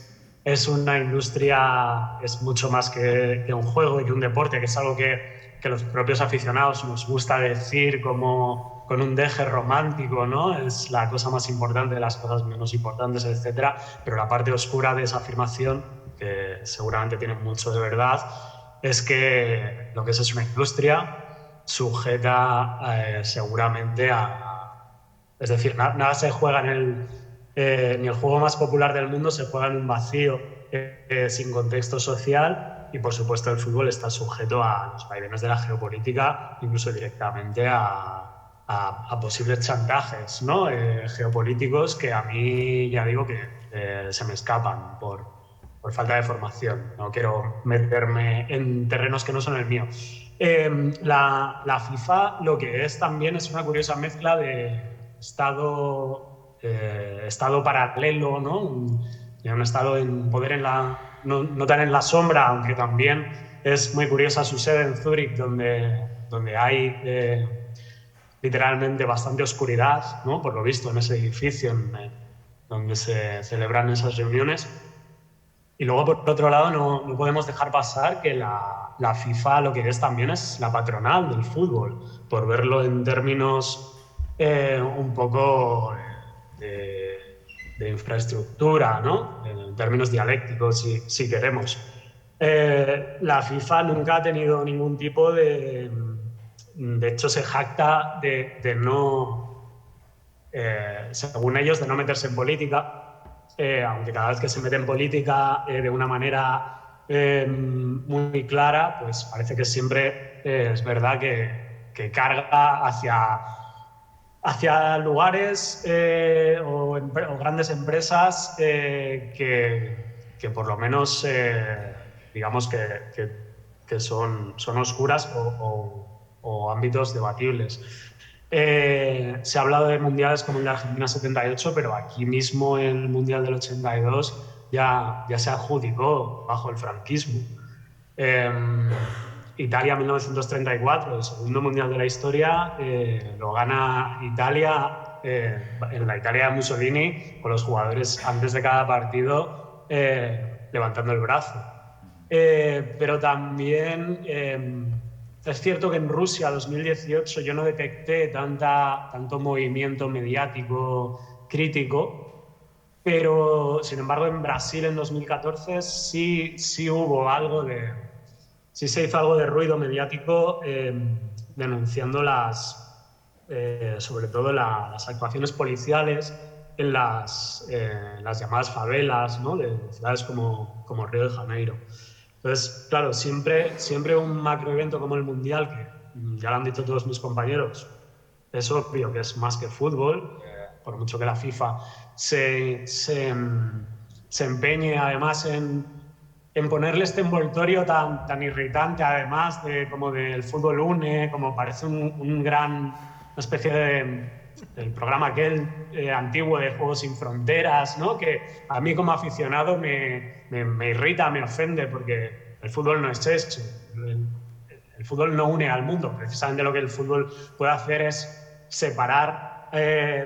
una industria, es mucho más que un juego y que un deporte, que es algo que los propios aficionados nos gusta decir como con un deje romántico, ¿no? Es la cosa más importante de las cosas menos importantes, etcétera. Pero la parte oscura de esa afirmación, que seguramente tiene mucho de verdad, es que lo que es una industria sujeta seguramente es decir, nada se juega ni el juego más popular del mundo se juega en un vacío sin contexto social, y por supuesto el fútbol está sujeto a los vaivenes de la geopolítica, incluso directamente a posibles chantajes, ¿no? Geopolíticos que a mí, ya digo, que se me escapan por falta de formación. No quiero meterme en terrenos que no son el mío. La FIFA lo que es también es una curiosa mezcla de Estado paralelo, ¿no? Un Estado en poder no tan en la sombra, aunque también es muy curiosa su sede en Zúrich, donde hay literalmente bastante oscuridad, ¿no? Por lo visto, en ese edificio donde se celebran esas reuniones. Y luego, por otro lado, no podemos dejar pasar que la FIFA lo que es también es la patronal del fútbol, por verlo en términos un poco de infraestructura, ¿no? En términos dialécticos, si queremos. La FIFA nunca ha tenido ningún tipo de hecho, se jacta de no, según ellos, de no meterse en política, aunque cada vez que se mete en política de una manera muy clara, pues parece que siempre es verdad que carga hacia lugares o grandes empresas que por lo menos digamos que son oscuras o ámbitos debatibles. Se ha hablado de mundiales como el de Argentina 78, pero aquí mismo el Mundial del 82 ya se adjudicó bajo el franquismo. Italia 1934, el segundo mundial de la historia, lo gana Italia, en la Italia de Mussolini, con los jugadores antes de cada partido levantando el brazo. Pero también es cierto que en Rusia 2018 yo no detecté tanto movimiento mediático crítico, pero sin embargo en Brasil en 2014 sí hubo algo sí se hizo algo de ruido mediático denunciando sobre todo las actuaciones policiales en las llamadas favelas, ¿no? de ciudades como Río de Janeiro. Entonces, claro, siempre un macroevento como el Mundial, que ya lo han dicho todos mis compañeros, es obvio que es más que fútbol, por mucho que la FIFA se empeñe además en ponerle este envoltorio tan irritante, además como del fútbol une, como parece una especie del programa aquel antiguo de Juegos sin Fronteras, ¿no? Que a mí como aficionado me irrita, me ofende, porque el fútbol no es eso. El fútbol no une al mundo. Precisamente lo que el fútbol puede hacer es separar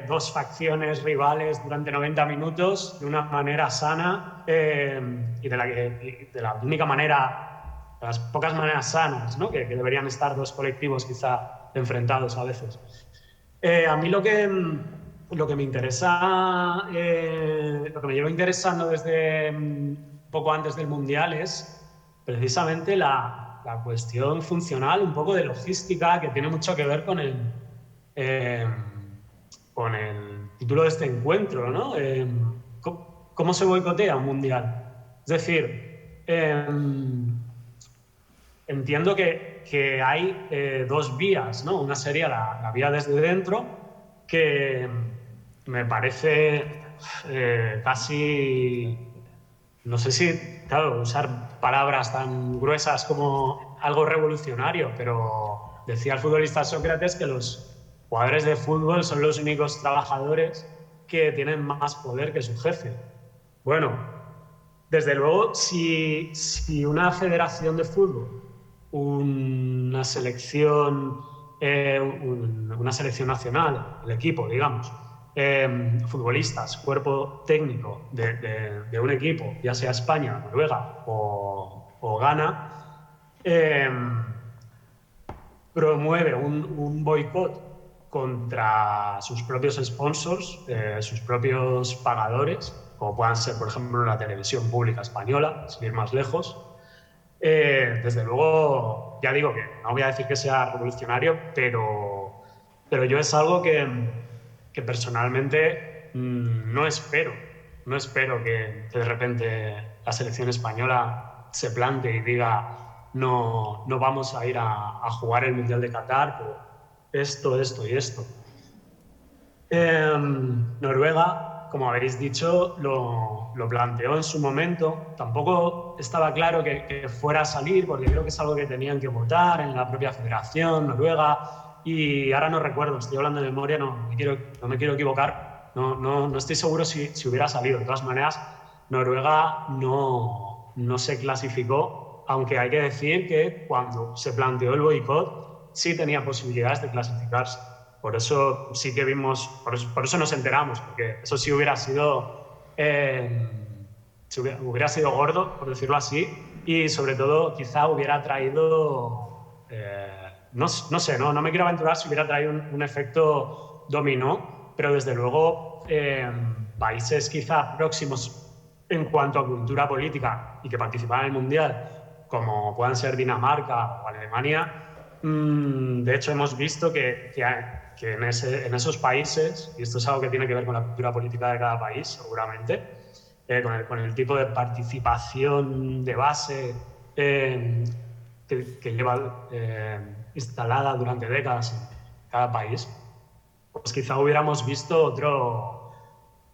dos facciones rivales durante 90 minutos de una manera sana y de la única manera, de las pocas maneras sanas, ¿no? que deberían estar dos colectivos quizá enfrentados a veces. A mí lo que me interesa, lo que me lleva interesando desde poco antes del Mundial es precisamente la cuestión funcional, un poco de logística, que tiene mucho que ver eh, con el título de este encuentro, ¿no? ¿Cómo se boicotea un mundial? Es decir, entiendo que hay dos vías, ¿no? Una sería la vía desde dentro, que me parece casi, no sé si, claro, usar palabras tan gruesas como algo revolucionario, pero decía el futbolista Sócrates que los jugadores de fútbol son los únicos trabajadores que tienen más poder que su jefe. Bueno, desde luego, si una federación de fútbol, una selección nacional, el equipo, digamos, futbolistas, cuerpo técnico de un equipo, ya sea España, Noruega o Ghana, promueve un boicot contra sus propios sponsors, sus propios pagadores, como puedan ser, por ejemplo, la televisión pública española, sin ir más lejos. Desde luego, ya digo que no voy a decir que sea revolucionario, pero yo es algo que personalmente no espero. No espero que de repente la selección española se plantee y diga no vamos a ir a jugar el Mundial de Qatar por esto y esto. Noruega, como habréis dicho, lo planteó en su momento. Tampoco estaba claro que fuera a salir, porque creo que es algo que tenían que votar en la propia federación noruega. Y ahora no recuerdo, estoy hablando de memoria, no me quiero equivocar. No estoy seguro si hubiera salido. De todas maneras, Noruega no se clasificó, aunque hay que decir que cuando se planteó el boicot sí tenía posibilidades de clasificarse. Por eso sí que vimos, por eso nos enteramos, porque eso sí hubiera sido gordo, por decirlo así, y sobre todo quizá hubiera traído, no sé, no me quiero aventurar si hubiera traído un efecto dominó, pero desde luego países quizá próximos en cuanto a cultura política y que participaban en el Mundial, como puedan ser Dinamarca o Alemania, de hecho hemos visto que en esos países, y esto es algo que tiene que ver con la cultura política de cada país, seguramente, con el tipo de participación de base que lleva instalada durante décadas en cada país, pues quizá hubiéramos visto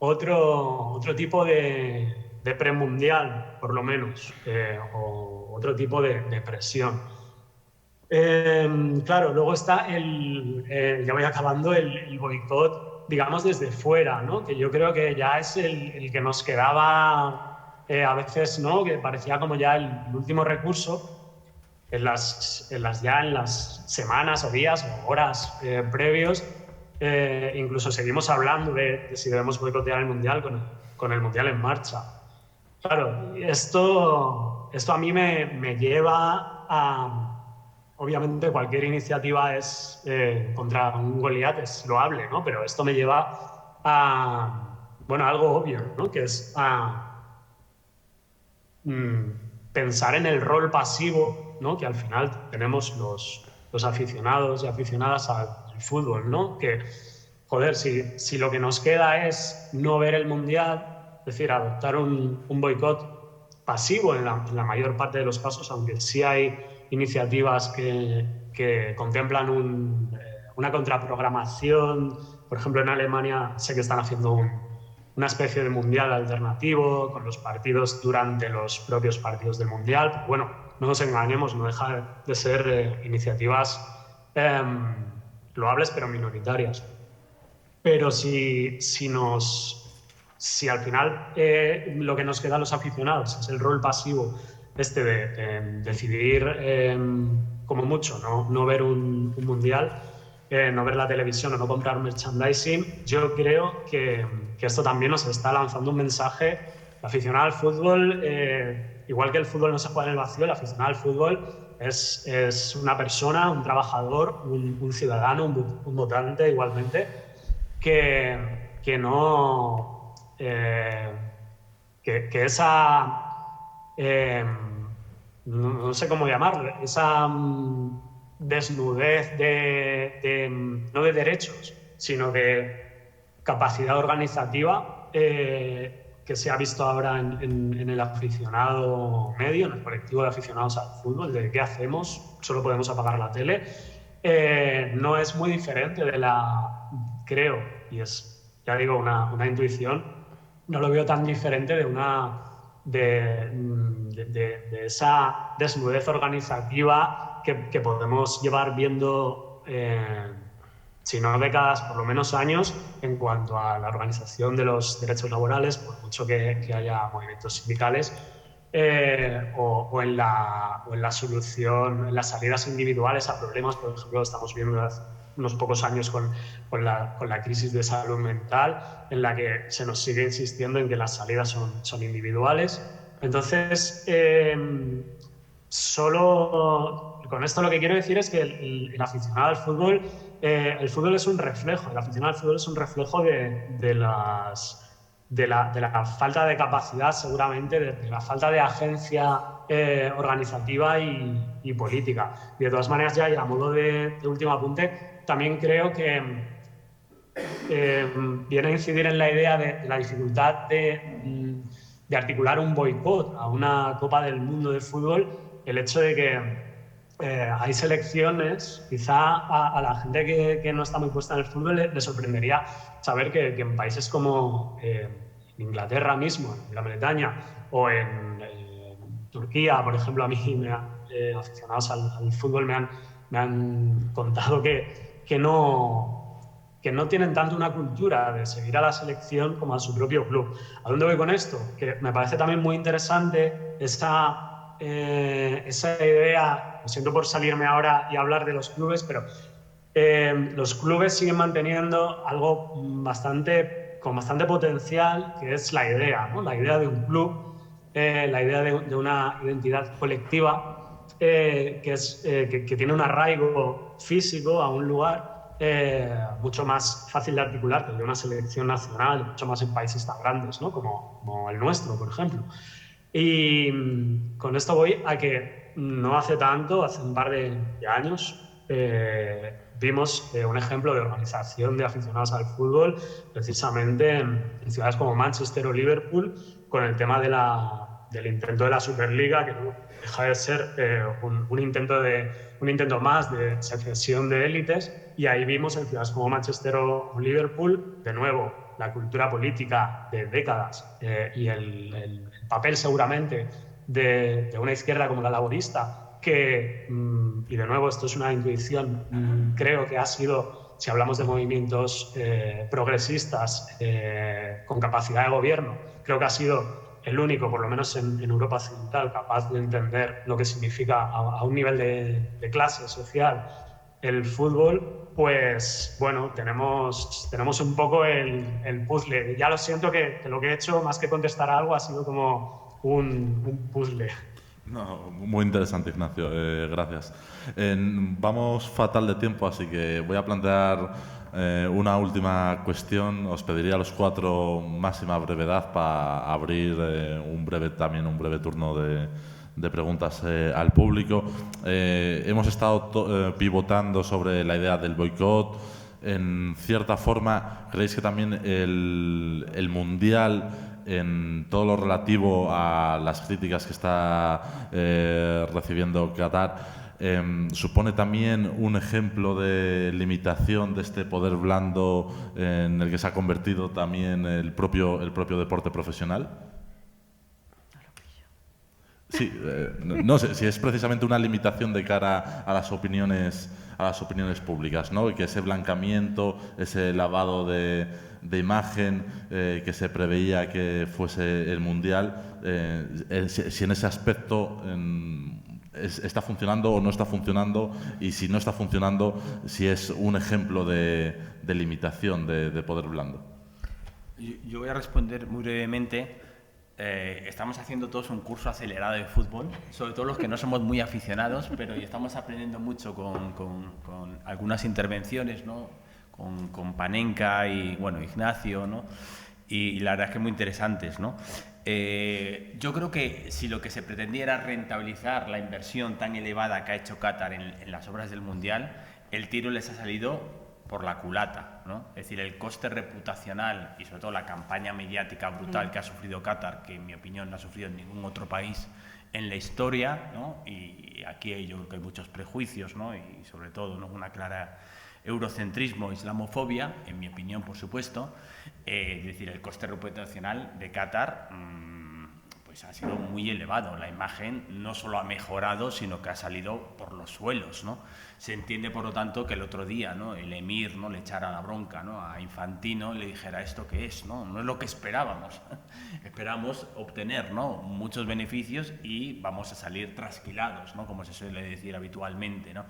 otro tipo de premundial, por lo menos, o otro tipo de presión. Claro, luego está ya voy acabando, el boicot, digamos, desde fuera, ¿no? Que yo creo que ya es el que nos quedaba a veces, ¿no? Que parecía como ya el último recurso en las semanas o días o horas previos. Incluso seguimos hablando de si debemos boicotear el Mundial con el Mundial en marcha. Claro, esto a mí me lleva a... Obviamente cualquier iniciativa es contra un Goliat es loable, ¿no? Pero esto me lleva a algo obvio, ¿no? Que es a pensar en el rol pasivo, ¿no? Que al final tenemos los aficionados y aficionadas al fútbol, ¿no? Que, joder, si lo que nos queda es no ver el Mundial, es decir, adoptar un boicot pasivo en la mayor parte de los casos, aunque sí hay iniciativas que contemplan una contraprogramación. Por ejemplo, en Alemania sé que están haciendo una especie de mundial alternativo con los partidos durante los propios partidos del mundial. Pero bueno, no nos engañemos, no deja de ser iniciativas loables pero minoritarias. Pero si al final lo que nos queda a los aficionados es el rol pasivo de decidir como mucho no ver un mundial, no ver la televisión o no comprar merchandising, yo creo que esto también nos está lanzando un mensaje. El aficionado al fútbol, igual que el fútbol no se juega en el vacío, el aficionado al fútbol es una persona, un trabajador, un ciudadano, un votante igualmente, que no... que esa no sé cómo llamarlo, esa desnudez no de derechos, sino de capacidad organizativa que se ha visto ahora en el aficionado medio, en el colectivo de aficionados al fútbol, de qué hacemos, solo podemos apagar la tele, no es muy diferente de creo, y es, ya digo, una intuición, no lo veo tan diferente de esa desnudez organizativa que podemos llevar viendo, si no décadas, por lo menos años, en cuanto a la organización de los derechos laborales, por mucho que haya movimientos sindicales, o en la solución, en las salidas individuales a problemas. Por ejemplo, estamos viendo hace unos pocos años con la crisis de salud mental, en la que se nos sigue insistiendo en que las salidas son individuales. Entonces, solo con esto lo que quiero decir es que el aficionado al fútbol, el fútbol es un reflejo, el aficionado al fútbol es un reflejo de la falta de capacidad, seguramente, de la falta de agencia organizativa y política. Y de todas maneras, ya y a modo de último apunte, también creo que viene a incidir en la idea de la dificultad de articular un boicot a una Copa del Mundo de fútbol, el hecho de que hay selecciones, quizá a la gente que no está muy puesta en el fútbol le sorprendería saber que en países como Inglaterra mismo, en Gran Bretaña, o en Turquía, por ejemplo, a mí aficionados al fútbol me han contado que no tienen tanto una cultura de seguir a la selección como a su propio club. ¿A dónde voy con esto? Que me parece también muy interesante esa idea, lo siento por salirme ahora y hablar de los clubes, pero los clubes siguen manteniendo algo con bastante potencial, que es la idea, ¿no? La idea de un club, la idea de una identidad colectiva que tiene un arraigo físico a un lugar mucho más fácil de articular que el de una selección nacional, mucho más en países tan grandes, ¿no? como el nuestro, por ejemplo. Y con esto voy a que no hace tanto, hace un par de años, vimos un ejemplo de organización de aficionados al fútbol, precisamente en ciudades como Manchester o Liverpool, con el tema del intento de la Superliga, que no deja de ser un intento más de secesión de élites. Y ahí vimos en ciudades como Manchester o Liverpool, de nuevo, la cultura política de décadas y el papel seguramente de una izquierda como la laborista, que, y de nuevo esto es una intuición, creo que ha sido, si hablamos de movimientos progresistas con capacidad de gobierno, creo que ha sido el único, por lo menos en Europa Occidental, capaz de entender lo que significa a un nivel de clase social el fútbol. Pues bueno, tenemos un poco el puzzle. Ya lo siento que lo que he hecho, más que contestar a algo, ha sido como un puzzle. No, muy interesante, Ignacio, gracias. Vamos fatal de tiempo, así que voy a plantear una última cuestión. Os pediría a los cuatro máxima brevedad para abrir un breve turno de preguntas al público. Hemos estado pivotando sobre la idea del boicot. En cierta forma, ¿creéis que también el Mundial, en todo lo relativo a las críticas que está recibiendo Qatar, supone también un ejemplo de limitación de este poder blando en el que se ha convertido también el propio deporte profesional? Sí, no sé si es precisamente una limitación de cara a las opiniones públicas, ¿no? Y que ese blancamiento, ese lavado de imagen que se preveía que fuese el Mundial, si en ese aspecto está funcionando o no está funcionando, y si no está funcionando, si es un ejemplo de limitación de poder blando. Yo voy a responder muy brevemente. Estamos haciendo todos un curso acelerado de fútbol, sobre todo los que no somos muy aficionados, pero estamos aprendiendo mucho con algunas intervenciones, ¿no? Con Panenka y bueno, Ignacio, ¿no? Y la verdad es que muy interesantes, ¿no? Yo creo que si lo que se pretendía era rentabilizar la inversión tan elevada que ha hecho Qatar en las obras del Mundial, el tiro les ha salido por la culata, ¿no? Es decir, el coste reputacional y sobre todo la campaña mediática brutal que ha sufrido Qatar, que en mi opinión no ha sufrido en ningún otro país en la historia, ¿no? Y aquí yo creo que hay muchos prejuicios, ¿no? Y sobre todo, ¿no?, una clara eurocentrismo, islamofobia, en mi opinión, por supuesto. Es decir, el coste reputacional de Qatar pues ha sido muy elevado. La imagen no solo ha mejorado, sino que ha salido por los suelos, ¿no? Se entiende, por lo tanto, que el otro día, ¿no?, el emir, ¿no?, le echara la bronca, ¿no?, a Infantino, le dijera esto qué es, ¿no? No es lo que esperábamos. Esperamos obtener, ¿no?, muchos beneficios y vamos a salir trasquilados, ¿no?, como se suele decir habitualmente, ¿no?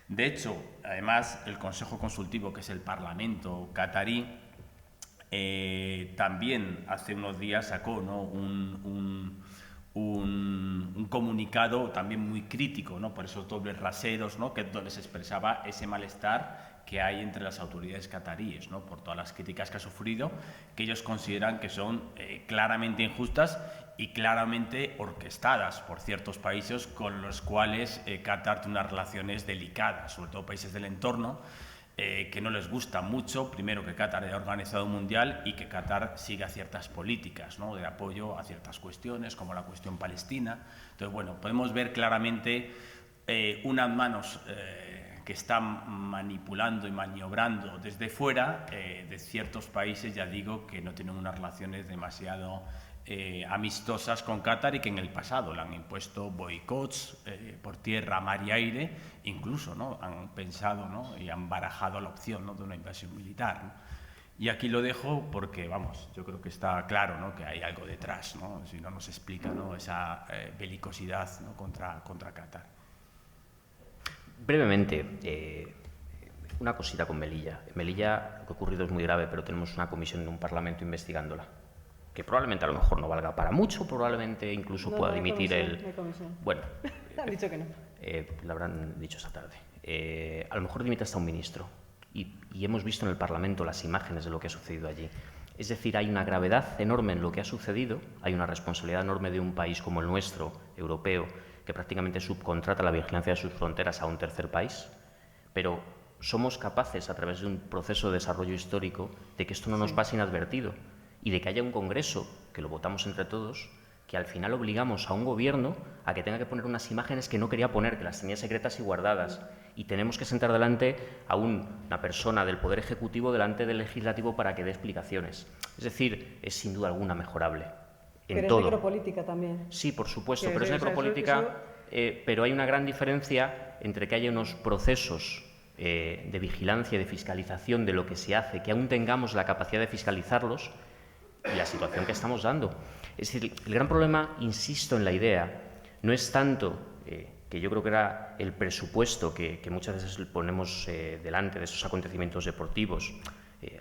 De hecho, además, el Consejo Consultivo, que es el Parlamento catarí, también hace unos días sacó, ¿no?, un comunicado también muy crítico, ¿no?, por esos dobles raseros, ¿no?, que donde se expresaba ese malestar que hay entre las autoridades cataríes, ¿no?, por todas las críticas que ha sufrido, que ellos consideran que son claramente injustas y claramente orquestadas por ciertos países con los cuales Qatar tiene unas relaciones delicadas, sobre todo países del entorno, que no les gusta mucho, primero, que Qatar haya organizado un mundial y que Qatar siga ciertas políticas, ¿no?, de apoyo a ciertas cuestiones, como la cuestión palestina. Entonces, bueno, podemos ver claramente unas manos que están manipulando y maniobrando desde fuera de ciertos países, ya digo, que no tienen unas relaciones demasiado amistosas con Qatar y que en el pasado le han impuesto boicots por tierra, mar y aire, incluso, ¿no?, han pensado, ¿no?, y han barajado la opción, ¿no?, de una invasión militar, ¿no? Y aquí lo dejo porque, vamos, yo creo que está claro, ¿no?, que hay algo detrás, ¿no?, si no nos explica, ¿no?, esa belicosidad, ¿no?, contra Qatar. Brevemente, una cosita con Melilla. En Melilla lo que ha ocurrido es muy grave, pero tenemos una comisión en un parlamento investigándola, que probablemente a lo mejor no valga para mucho, probablemente incluso pueda dimitir comisión. Bueno. Han dicho que no. Lo habrán dicho esta tarde. A lo mejor dimite hasta un ministro. Y hemos visto en el Parlamento las imágenes de lo que ha sucedido allí. Es decir, hay una gravedad enorme en lo que ha sucedido, hay una responsabilidad enorme de un país como el nuestro, europeo, que prácticamente subcontrata la vigilancia de sus fronteras a un tercer país, pero somos capaces, a través de un proceso de desarrollo histórico, de que esto no nos pase inadvertido y de que haya un Congreso, que lo votamos entre todos, que al final obligamos a un gobierno a que tenga que poner unas imágenes que no quería poner, que las tenía secretas y guardadas, y tenemos que sentar delante a una persona del Poder Ejecutivo delante del Legislativo para que dé explicaciones. Es decir, es sin duda alguna mejorable. Pero es necropolítica también. Sí, por supuesto, pero es necropolítica, pero hay una gran diferencia entre que haya unos procesos de vigilancia y de fiscalización de lo que se hace, que aún tengamos la capacidad de fiscalizarlos, y la situación que estamos dando. Es decir, el gran problema, insisto en la idea, no es tanto que yo creo que era el presupuesto que muchas veces ponemos delante de esos acontecimientos deportivos.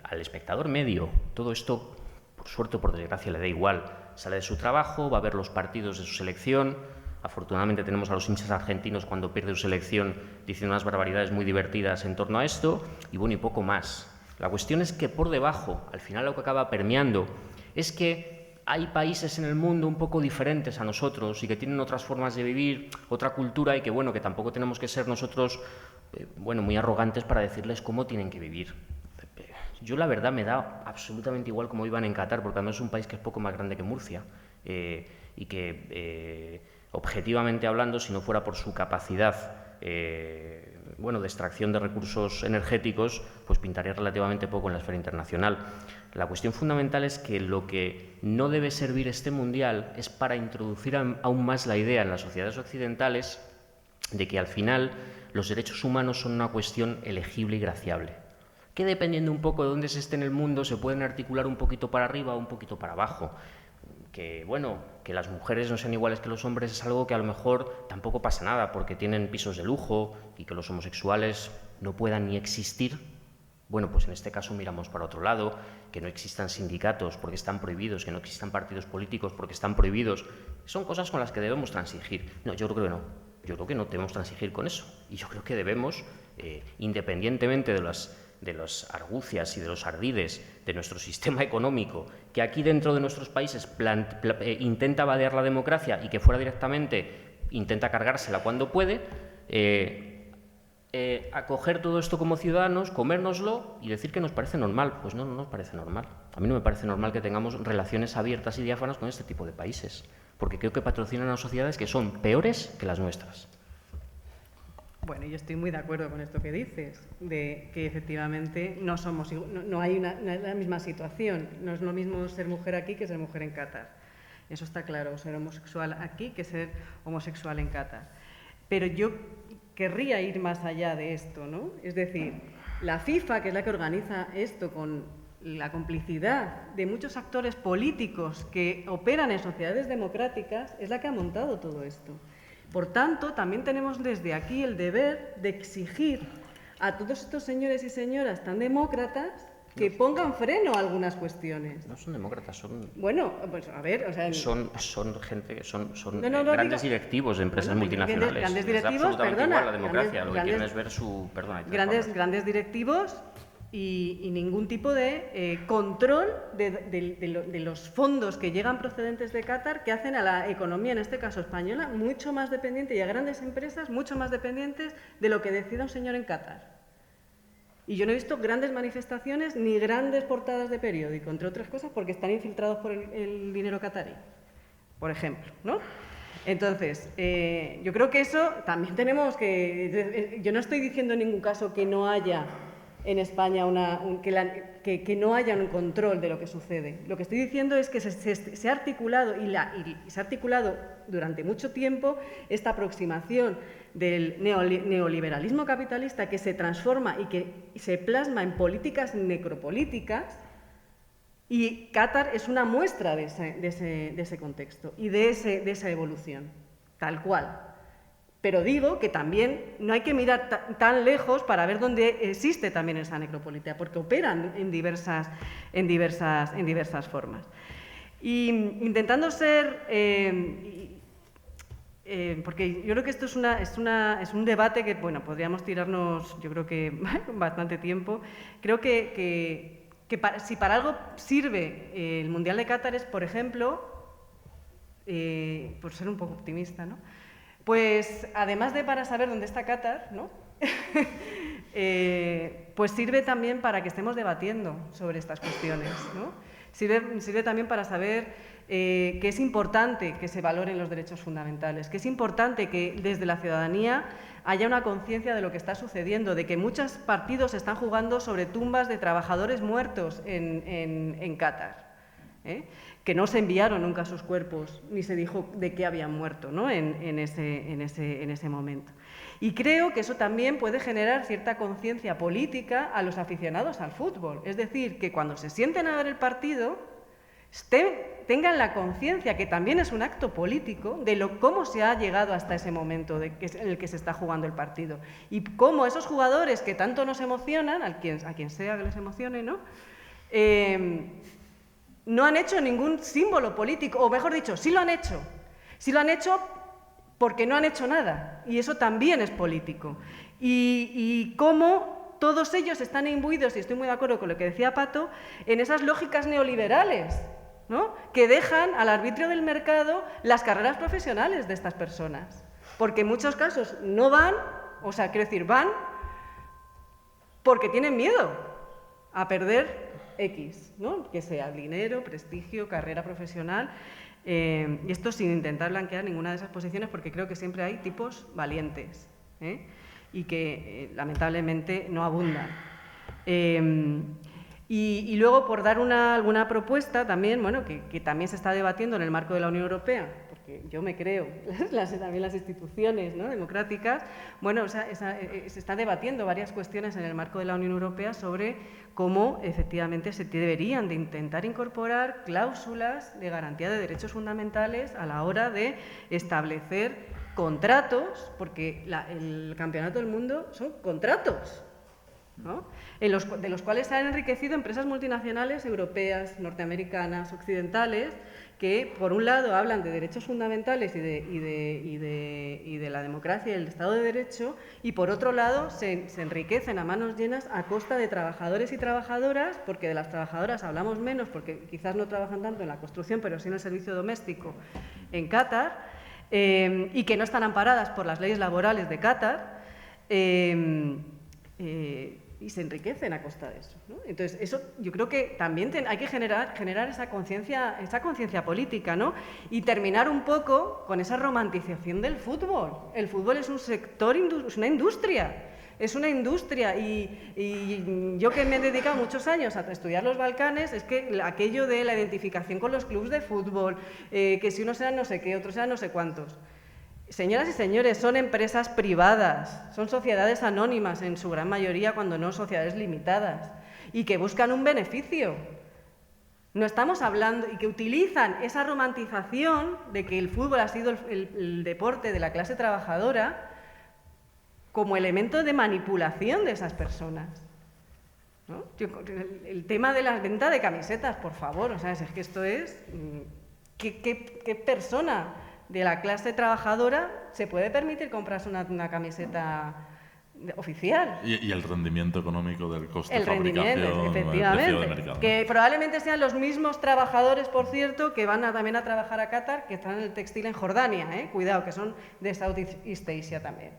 Al espectador medio, todo esto, por suerte o por desgracia, le da igual. Sale de su trabajo, va a ver los partidos de su selección. Afortunadamente tenemos a los hinchas argentinos cuando pierde su selección diciendo unas barbaridades muy divertidas en torno a esto, y bueno, y poco más. La cuestión es que por debajo, al final lo que acaba permeando es que hay países en el mundo un poco diferentes a nosotros y que tienen otras formas de vivir, otra cultura, y que bueno, que tampoco tenemos que ser nosotros muy arrogantes para decirles cómo tienen que vivir. Yo la verdad me da absolutamente igual cómo vivan en Qatar, porque además es un país que es poco más grande que Murcia y que objetivamente hablando, si no fuera por su capacidad de extracción de recursos energéticos, pues pintaría relativamente poco en la esfera internacional. La cuestión fundamental es que lo que no debe servir este Mundial es para introducir aún más la idea en las sociedades occidentales de que al final los derechos humanos son una cuestión elegible y graciable, que dependiendo un poco de dónde se esté en el mundo se pueden articular un poquito para arriba o un poquito para abajo. Que las mujeres no sean iguales que los hombres es algo que a lo mejor tampoco pasa nada porque tienen pisos de lujo, y que los homosexuales no puedan ni existir. Bueno, pues en este caso miramos para otro lado, que no existan sindicatos porque están prohibidos, que no existan partidos políticos porque están prohibidos. Son cosas con las que debemos transigir. No, yo creo que no. Yo creo que no debemos transigir con eso. Y yo creo que debemos, independientemente de de las argucias y de los ardides de nuestro sistema económico, que aquí dentro de nuestros países intenta vadear la democracia y que fuera directamente intenta cargársela cuando puede, acoger todo esto como ciudadanos, comérnoslo y decir que nos parece normal. Pues no nos parece normal. A mí no me parece normal que tengamos relaciones abiertas y diáfanas con este tipo de países, porque creo que patrocinan a sociedades que son peores que las nuestras. Bueno, yo estoy muy de acuerdo con esto que dices, de que efectivamente no hay la misma situación. No es lo mismo ser mujer aquí que ser mujer en Qatar. Eso está claro, ser homosexual aquí que ser homosexual en Qatar. Pero yo querría ir más allá de esto, ¿no? Es decir, la FIFA, que es la que organiza esto con la complicidad de muchos actores políticos que operan en sociedades democráticas, es la que ha montado todo esto. Por tanto, también tenemos desde aquí el deber de exigir a todos estos señores y señoras tan demócratas que pongan freno a algunas cuestiones. No son demócratas, son... Bueno, pues a ver, o sea... Son gente, son grandes directivos de empresas multinacionales. Grandes directivos, perdona. Igual la democracia, lo que quieren es ver su... Grandes directivos y ningún tipo de control de los fondos que llegan procedentes de Qatar, que hacen a la economía, en este caso española, mucho más dependiente, y a grandes empresas mucho más dependientes de lo que decida un señor en Qatar. Y yo no he visto grandes manifestaciones ni grandes portadas de periódico, entre otras cosas porque están infiltrados por el dinero catarí, por ejemplo, ¿no? Entonces, yo creo que eso también tenemos que... Yo no estoy diciendo en ningún caso que no haya en España que no haya un control de lo que sucede. Lo que estoy diciendo es que se ha articulado, y se ha articulado durante mucho tiempo, esta aproximación del neoliberalismo capitalista que se transforma y que se plasma en políticas necropolíticas, y Qatar es una muestra de ese contexto y de esa evolución, tal cual. Pero digo que también no hay que mirar tan lejos para ver dónde existe también esa necropolítica, porque operan en diversas formas. Y intentando ser... porque yo creo que esto es un debate que, bueno, podríamos tirarnos, yo creo que bastante tiempo. Creo que si para algo sirve el Mundial de Qatar es, por ejemplo, por ser un poco optimista, ¿no? Pues además de para saber dónde está Qatar, ¿no? Pues sirve también para que estemos debatiendo sobre estas cuestiones, ¿no? Sirve también para saber que es importante que se valoren los derechos fundamentales, que es importante que desde la ciudadanía haya una conciencia de lo que está sucediendo, de que muchos partidos están jugando sobre tumbas de trabajadores muertos en Qatar, que no se enviaron nunca sus cuerpos, ni se dijo de qué habían muerto, ¿no? en ese momento. Y creo que eso también puede generar cierta conciencia política a los aficionados al fútbol. Es decir, que cuando se sienten a ver el partido, tengan la conciencia que también es un acto político de cómo se ha llegado hasta ese momento en el que se está jugando el partido. Y cómo esos jugadores que tanto nos emocionan, a quien sea que les emocione, ¿no? No han hecho ningún símbolo político, o mejor dicho, sí lo han hecho. Sí lo han hecho porque no han hecho nada, y eso también es político. Y cómo todos ellos están imbuidos, y estoy muy de acuerdo con lo que decía Pato, en esas lógicas neoliberales, ¿no? Que dejan al arbitrio del mercado las carreras profesionales de estas personas. Porque en muchos casos no van, o sea, quiero decir, van porque tienen miedo a perder X, ¿no? Que sea dinero, prestigio, carrera profesional, y esto sin intentar blanquear ninguna de esas posiciones, porque creo que siempre hay tipos valientes, y que lamentablemente no abundan. Y luego, por dar alguna propuesta también, bueno, que también se está debatiendo en el marco de la Unión Europea, porque yo me creo, también las instituciones, ¿no?, democráticas, bueno, se está debatiendo varias cuestiones en el marco de la Unión Europea sobre cómo efectivamente se deberían de intentar incorporar cláusulas de garantía de derechos fundamentales a la hora de establecer contratos, porque el Campeonato del Mundo son contratos. ¿no? De los cuales se han enriquecido empresas multinacionales europeas, norteamericanas, occidentales, que por un lado hablan de derechos fundamentales y de la democracia y el Estado de Derecho, y por otro lado se enriquecen a manos llenas a costa de trabajadores y trabajadoras, porque de las trabajadoras hablamos menos, porque quizás no trabajan tanto en la construcción, pero sí en el servicio doméstico en Qatar, y que no están amparadas por las leyes laborales de Qatar, y se enriquecen a costa de eso, ¿no? Entonces, eso yo creo que también hay que generar esa conciencia política, ¿no? Y terminar un poco con esa romantización del fútbol. El fútbol es un sector, es una industria. Es una industria y yo que me he dedicado muchos años a estudiar los Balcanes, es que aquello de la identificación con los clubes de fútbol, que si unos eran no sé qué, otros eran no sé cuántos. Señoras y señores, son empresas privadas, son sociedades anónimas en su gran mayoría, cuando no sociedades limitadas, y que buscan un beneficio. No estamos hablando, y que utilizan esa romantización de que el fútbol ha sido el deporte de la clase trabajadora como elemento de manipulación de esas personas, ¿no? El tema de la venta de camisetas, por favor, o sea, es que esto es... ¿Qué persona de la clase trabajadora se puede permitir comprarse una camiseta oficial? Y el rendimiento económico del coste de fabricación, efectivamente, el precio de mercado. Que probablemente sean los mismos trabajadores, por cierto, que van también a trabajar a Qatar, que están en el textil en Jordania, cuidado, que son de Southeast Asia también,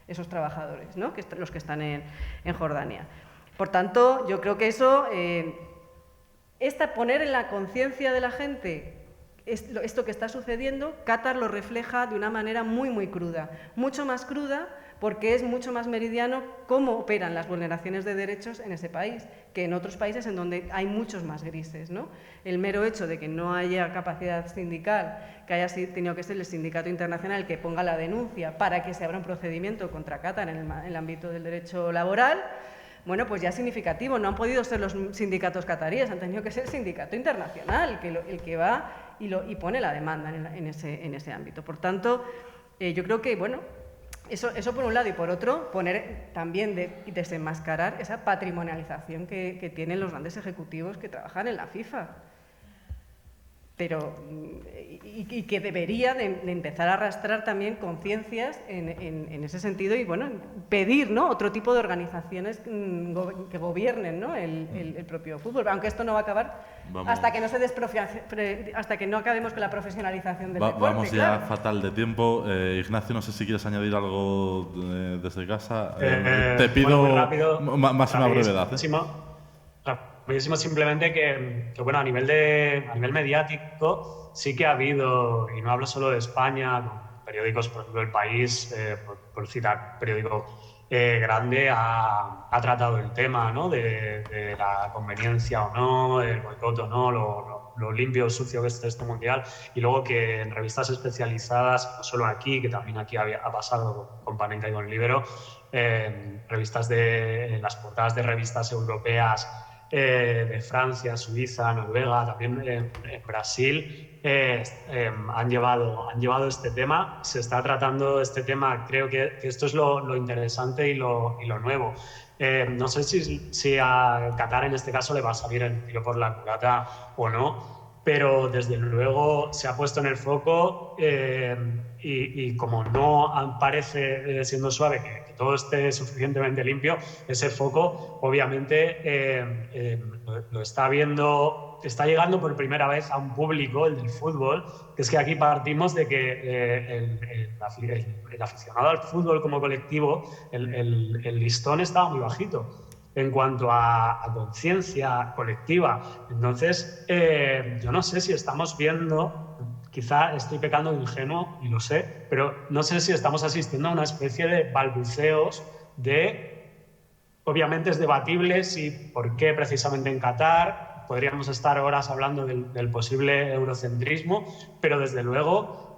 esos trabajadores, ¿no? Los que están en Jordania. Por tanto, yo creo que eso, poner en la conciencia de la gente esto que está sucediendo, Qatar lo refleja de una manera muy, muy cruda, mucho más cruda, porque es mucho más meridiano cómo operan las vulneraciones de derechos en ese país, que en otros países en donde hay muchos más grises, ¿no? El mero hecho de que no haya capacidad sindical, que haya tenido que ser el sindicato internacional el que ponga la denuncia para que se abra un procedimiento contra Qatar en el ámbito del derecho laboral, bueno, pues ya es significativo. No han podido ser los sindicatos cataríes, han tenido que ser el sindicato internacional, el que va y pone la demanda en ese ámbito. Por tanto, yo creo que, bueno, eso por un lado, y por otro, poner también y desenmascarar esa patrimonialización que tienen los grandes ejecutivos que trabajan en la FIFA. Pero, y que debería de empezar a arrastrar también conciencias en ese sentido y, bueno, pedir, ¿no?, otro tipo de organizaciones que gobiernen, ¿no?, el propio fútbol. Aunque esto no va a acabar hasta que no hasta que no acabemos con la profesionalización del deporte. Vamos ya fatal de tiempo. Ignacio, no sé si quieres añadir algo desde casa. Te pido máxima brevedad. Rapidísimo, simplemente que bueno, a nivel mediático sí que ha habido, y no hablo solo de España, con periódicos, por ejemplo, El País, por citar periódico grande, ha tratado el tema, ¿no?, de la conveniencia o no, el boicot o no, lo limpio o sucio que es este mundial, y luego que en revistas especializadas, no solo aquí, que también aquí ha pasado con Panenka y con Libero, las portadas de revistas europeas, de Francia, Suiza, Noruega, también en Brasil, han llevado este tema. Se está tratando este tema, creo que esto es lo interesante y lo nuevo. No sé si a Qatar en este caso le va a salir el tiro por la culata o no, pero desde luego se ha puesto en el foco y como no parece, siendo suave, que todo esté suficientemente limpio, ese foco obviamente lo está viendo, está llegando por primera vez a un público, el del fútbol, que es que aquí partimos de que el aficionado al fútbol como colectivo, el listón estaba muy bajito en cuanto a conciencia colectiva. Entonces, yo no sé si estamos viendo, quizá estoy pecando de ingenuo y lo sé, pero no sé si estamos asistiendo a una especie de balbuceos obviamente es debatible si por qué precisamente en Qatar, podríamos estar horas hablando del posible eurocentrismo, pero desde luego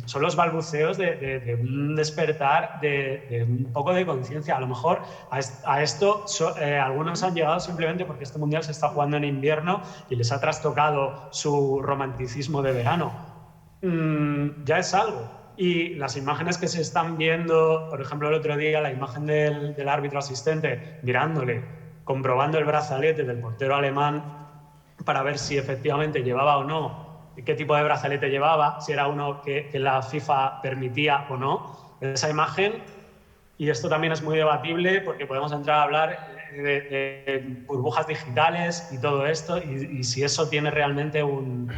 son los balbuceos de un despertar de un poco de conciencia. A lo mejor a esto algunos han llegado simplemente porque este mundial se está jugando en invierno y les ha trastocado su romanticismo de verano. Ya es algo. Y las imágenes que se están viendo, por ejemplo, el otro día, la imagen del árbitro asistente mirándole, comprobando el brazalete del portero alemán para ver si efectivamente llevaba o no, qué tipo de brazalete llevaba, si era uno que la FIFA permitía o no. Esa imagen, y esto también es muy debatible porque podemos entrar a hablar de burbujas digitales y todo esto, y si eso tiene realmente un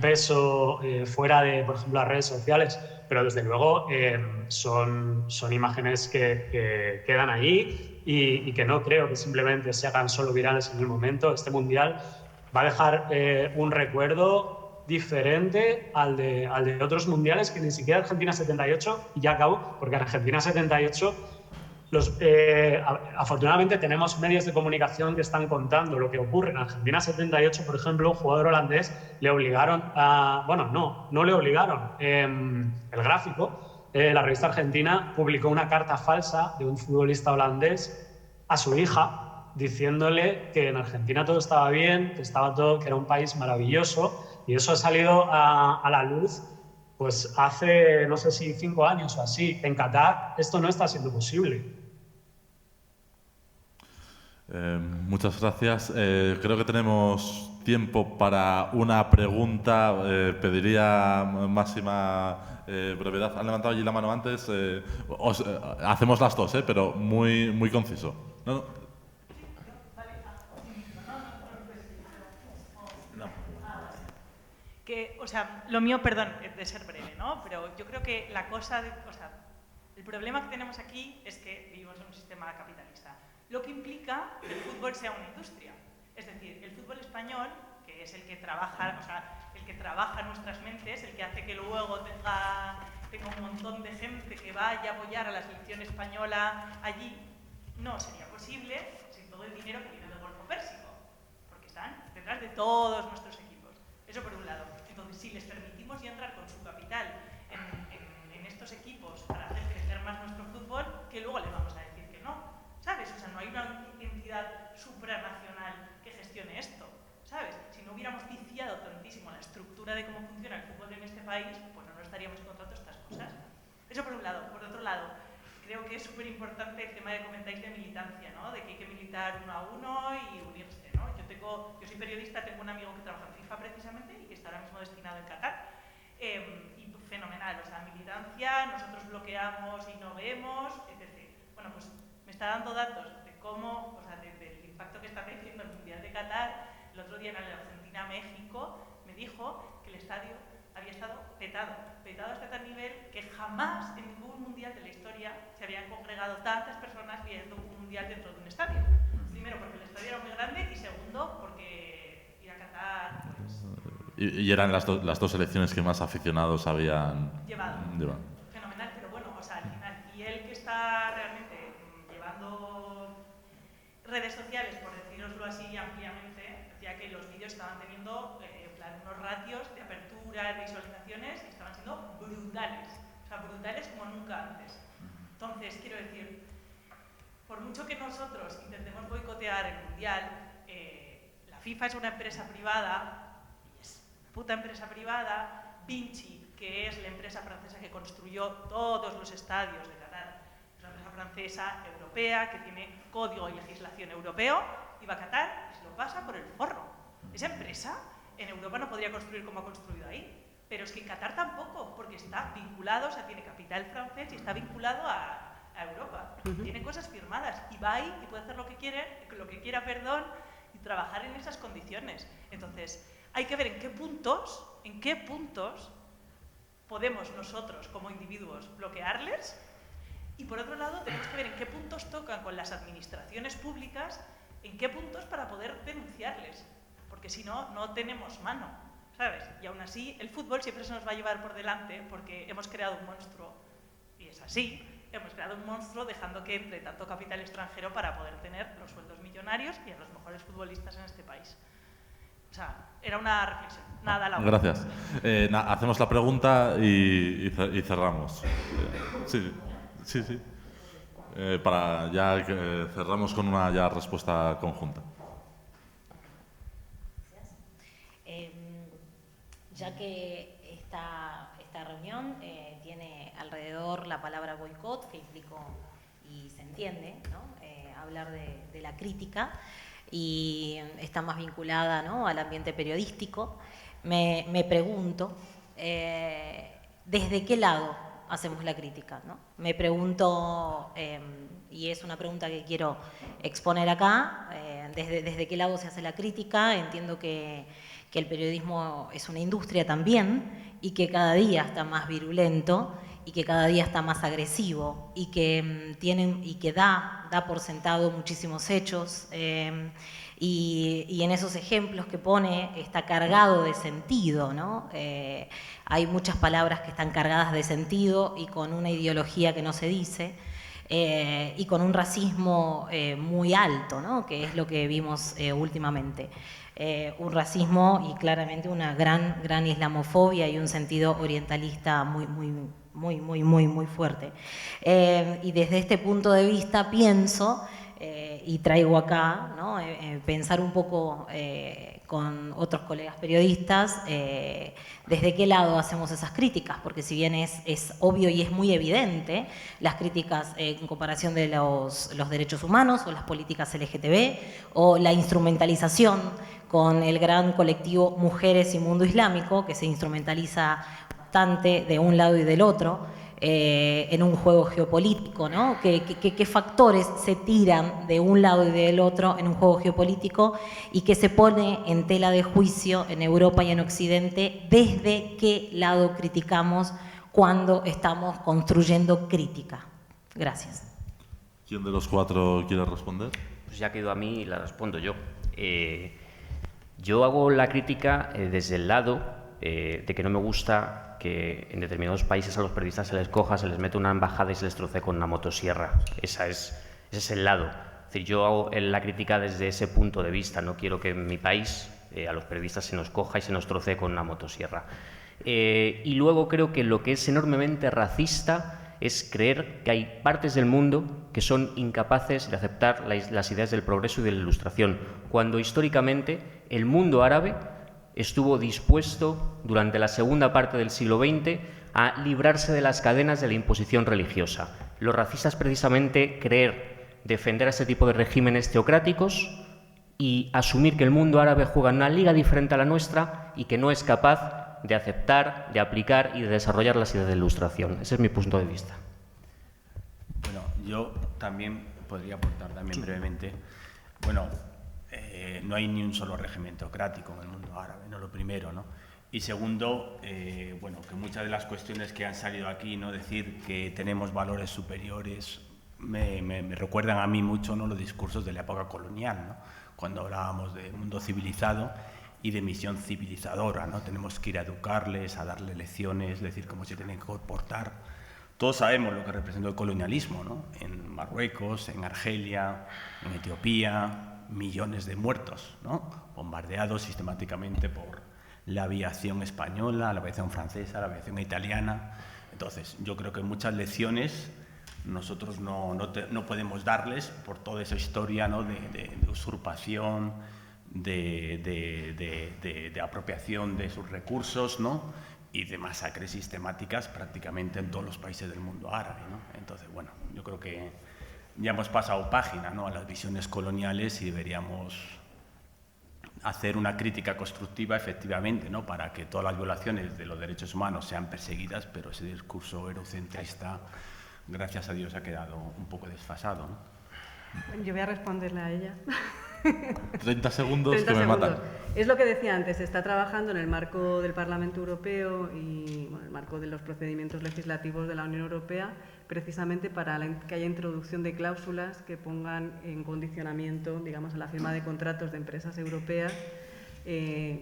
peso fuera de, por ejemplo, las redes sociales. Pero desde luego son imágenes que quedan ahí y que no creo que simplemente se hagan solo virales en el momento. Este Mundial va a dejar un recuerdo diferente al de otros mundiales, que ni siquiera Argentina 78, y ya acabo, porque Argentina 78, afortunadamente tenemos medios de comunicación que están contando lo que ocurre. En Argentina 78, por ejemplo, un jugador holandés le obligaron a... Bueno, no le obligaron. El Gráfico, la revista argentina, publicó una carta falsa de un futbolista holandés a su hija, diciéndole que en Argentina todo estaba bien, que estaba todo, que era un país maravilloso, y eso ha salido a la luz pues hace, no sé si 5 años o así. En Qatar esto no está siendo posible. Muchas gracias. Creo que tenemos tiempo para una pregunta. Pediría máxima brevedad. Han levantado allí la mano antes. Hacemos las dos, pero muy conciso. ¿No? O sea, lo mío, perdón, de ser breve, ¿no? Pero yo creo que la cosa, el problema que tenemos aquí es que vivimos en un sistema capitalista, lo que implica que el fútbol sea una industria. Es decir, el fútbol español, que es el que trabaja, el que trabaja nuestras mentes, el que hace que luego tenga un montón de gente que vaya a apoyar a la selección española allí, no sería posible sin todo el dinero que viene del Golfo Pérsico, porque están detrás de todos nuestros equipos. Eso por un lado. Entonces, si les permitimos ya entrar con su capital en estos equipos para hacer crecer más nuestro fútbol, que luego les vamos a decir que no, ¿sabes? O sea, no hay una entidad supranacional que gestione esto, ¿sabes? Si no hubiéramos viciado tantísimo la estructura de cómo funciona el fútbol en este país, pues no nos estaríamos encontrando estas cosas. Eso por un lado. Por otro lado, creo que es súper importante el tema que comentáis de militancia, ¿no? De que hay que militar uno a uno y unirse, ¿no? Yo soy periodista, tengo un amigo que trabaja en FIFA precisamente y que está ahora mismo destinado en Qatar. Y fenomenal, o sea, militancia, nosotros bloqueamos y no vemos, etc. Bueno, pues me está dando datos de cómo, o sea, del impacto que está teniendo el Mundial de Qatar. El otro día en el Argentina-México me dijo que el estadio había estado petado hasta tal nivel que jamás en ningún mundial de la historia se habían congregado tantas personas viendo un mundial dentro de un estadio. Primero, porque el estadio era muy grande, y segundo, porque ir a Qatar, pues... Y eran las dos selecciones que más aficionados habían llevado. Fenomenal, pero bueno, o sea, al final, y él que está realmente llevando redes sociales, por deciroslo así ampliamente, decía que los vídeos estaban teniendo unos ratios de apertura, de visualizaciones, y estaban siendo brutales, o sea, brutales como nunca antes. Entonces, quiero decir, por mucho que nosotros intentemos boicotear el Mundial, la FIFA es una empresa privada, y es una puta empresa privada. Vinci, que es la empresa francesa que construyó todos los estadios de Qatar, es una empresa francesa, europea, que tiene código y legislación europeo, y va a Qatar y se lo pasa por el forro. Esa empresa en Europa no podría construir como ha construido ahí, pero es que en Qatar tampoco, porque está vinculado, o sea, tiene capital francés y está vinculado a Europa. Tiene cosas firmadas y va ahí y puede hacer lo que quiera, y trabajar en esas condiciones. Entonces, hay que ver en qué puntos podemos nosotros como individuos bloquearles, y por otro lado tenemos que ver en qué puntos tocan con las administraciones públicas, en qué puntos para poder denunciarles, porque si no, no tenemos mano, ¿sabes? Y aún así, el fútbol siempre se nos va a llevar por delante porque hemos creado un monstruo, y es así. Hemos creado un monstruo dejando que entre tanto capital extranjero para poder tener los sueldos millonarios y a los mejores futbolistas en este país. O sea, era una reflexión. Nada, la Gracias. Hacemos la pregunta y cerramos. Sí. Para ya que cerramos con una ya respuesta conjunta. ya que esta reunión tiene alrededor la palabra boicot, que implicó, y se entiende, ¿no? Hablar de la crítica, y está más vinculada, ¿no?, al ambiente periodístico. Me pregunto, ¿desde qué lado hacemos la crítica, ¿no? Me pregunto, y es una pregunta que quiero exponer acá, desde qué lado se hace la crítica. Entiendo que el periodismo es una industria también, y que cada día está más virulento, y que cada día está más agresivo, y que da por sentado muchísimos hechos, y en esos ejemplos que pone está cargado de sentido, ¿no? Hay muchas palabras que están cargadas de sentido y con una ideología que no se dice, y con un racismo muy alto, ¿no?, que es lo que vimos últimamente. Un racismo y claramente una gran islamofobia y un sentido orientalista muy fuerte. Y desde este punto de vista pienso, y traigo acá, ¿no?, pensar un poco con otros colegas periodistas, desde qué lado hacemos esas críticas, porque si bien es obvio y es muy evidente, las críticas en comparación de los derechos humanos o las políticas LGTB o la instrumentalización con el gran colectivo Mujeres y Mundo Islámico, que se instrumentaliza bastante de un lado y del otro, en un juego geopolítico, ¿no? ¿Qué factores se tiran de un lado y del otro en un juego geopolítico, y qué se pone en tela de juicio en Europa y en Occidente? ¿Desde qué lado criticamos cuando estamos construyendo crítica? Gracias. ¿Quién de los cuatro quiere responder? Pues ya quedó a mí y la respondo yo. Yo hago la crítica desde el lado de que no me gusta que en determinados países a los periodistas se les coja, se les mete una embajada y se les troce con una motosierra. Ese es el lado. Es decir, yo hago la crítica desde ese punto de vista. No quiero que en mi país a los periodistas se nos coja y se nos troce con una motosierra. Y luego creo que lo que es enormemente racista es creer que hay partes del mundo que son incapaces de aceptar las ideas del progreso y de la ilustración, cuando históricamente el mundo árabe estuvo dispuesto durante la segunda parte del siglo XX a librarse de las cadenas de la imposición religiosa. Los racistas precisamente defender a ese tipo de regímenes teocráticos y asumir que el mundo árabe juega en una liga diferente a la nuestra y que no es capaz de aceptar, de aplicar y de desarrollar las ideas de la ilustración. Ese es mi punto de vista. Bueno, yo también podría aportar brevemente. Bueno, no hay ni un solo régimen teocrático en el mundo árabe, ¿no? Lo primero, ¿no? Y segundo, bueno, que muchas de las cuestiones que han salido aquí, ¿no?, decir que tenemos valores superiores, me recuerdan a mí mucho, ¿no?, los discursos de la época colonial, ¿no?, cuando hablábamos de mundo civilizado y de misión civilizadora, ¿no? Tenemos que ir a educarles, a darles lecciones, decir cómo se tienen que comportar. Todos sabemos lo que representó el colonialismo, ¿no?, en Marruecos, en Argelia, en Etiopía, millones de muertos, ¿no?, bombardeados sistemáticamente por la aviación española, la aviación francesa, la aviación italiana. Entonces, yo creo que muchas lecciones nosotros no podemos darles por toda esa historia, ¿no?, de usurpación, de apropiación de sus recursos, ¿no?, y de masacres sistemáticas prácticamente en todos los países del mundo árabe, ¿no? Entonces, bueno, yo creo que ya hemos pasado página, ¿no?, a las visiones coloniales, y deberíamos hacer una crítica constructiva, efectivamente, ¿no?, para que todas las violaciones de los derechos humanos sean perseguidas, pero ese discurso eurocentrista, gracias a Dios, ha quedado un poco desfasado, ¿no? Yo voy a responderle a ella. 30 segundos 30 que me segundos. matan. Es lo que decía antes, se está trabajando en el marco del Parlamento Europeo y bueno, el marco de los procedimientos legislativos de la Unión Europea, precisamente para que haya introducción de cláusulas que pongan en condicionamiento, digamos, a la firma de contratos de empresas europeas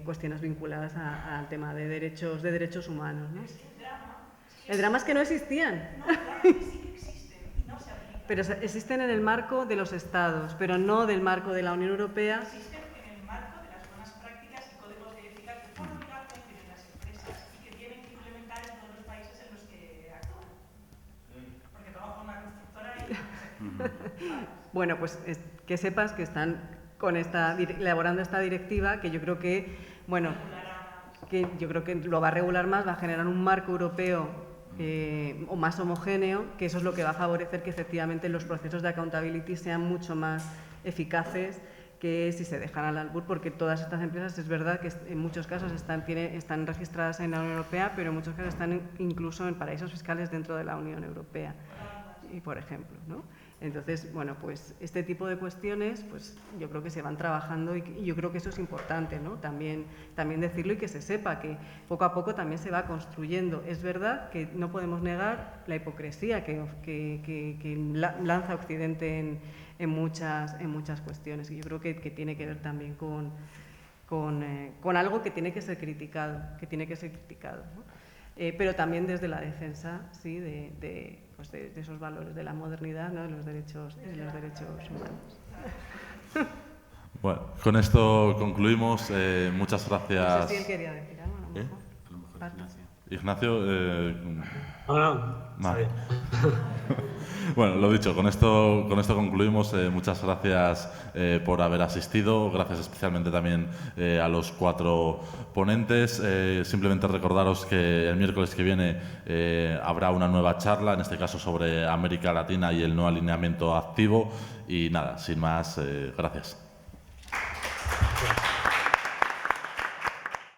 cuestiones vinculadas al tema de derechos humanos, ¿no? El drama es que no existían. No, claro que sí que existen y no se aplican. Pero existen en el marco de los Estados, pero no del marco de la Unión Europea. Existen en el marco de las buenas prácticas y códigos de ética que por obligación tienen las empresas y que tienen que implementar en todos los países en los que actúan. Porque trabajo en una constructora y... Bueno, pues que sepas que están elaborando esta directiva, que yo creo que, bueno, que yo creo que lo va a regular más, va a generar un marco europeo o más homogéneo, que eso es lo que va a favorecer que efectivamente los procesos de accountability sean mucho más eficaces que si se dejan al albur, porque todas estas empresas es verdad que en muchos casos están registradas en la Unión Europea, pero en muchos casos están incluso en paraísos fiscales dentro de la Unión Europea, y por ejemplo, ¿no? Entonces, bueno, pues este tipo de cuestiones, pues yo creo que se van trabajando y yo creo que eso es importante, ¿no? También decirlo y que se sepa que poco a poco también se va construyendo. Es verdad que no podemos negar la hipocresía que lanza Occidente en muchas cuestiones, y yo creo que tiene que ver también con algo que tiene que ser criticado, ¿no? Pero también desde la defensa, sí, de esos valores de la modernidad, ¿no? de los derechos humanos. Bueno, con esto concluimos. Muchas gracias. No sé si él quería decir algo, a lo mejor. A lo mejor Ignacio. No. Bueno, lo dicho, con esto concluimos. Muchas gracias por haber asistido. Gracias especialmente también a los 4 ponentes. Simplemente recordaros que el miércoles que viene habrá una nueva charla, en este caso sobre América Latina y el no alineamiento activo. Y nada, sin más, gracias.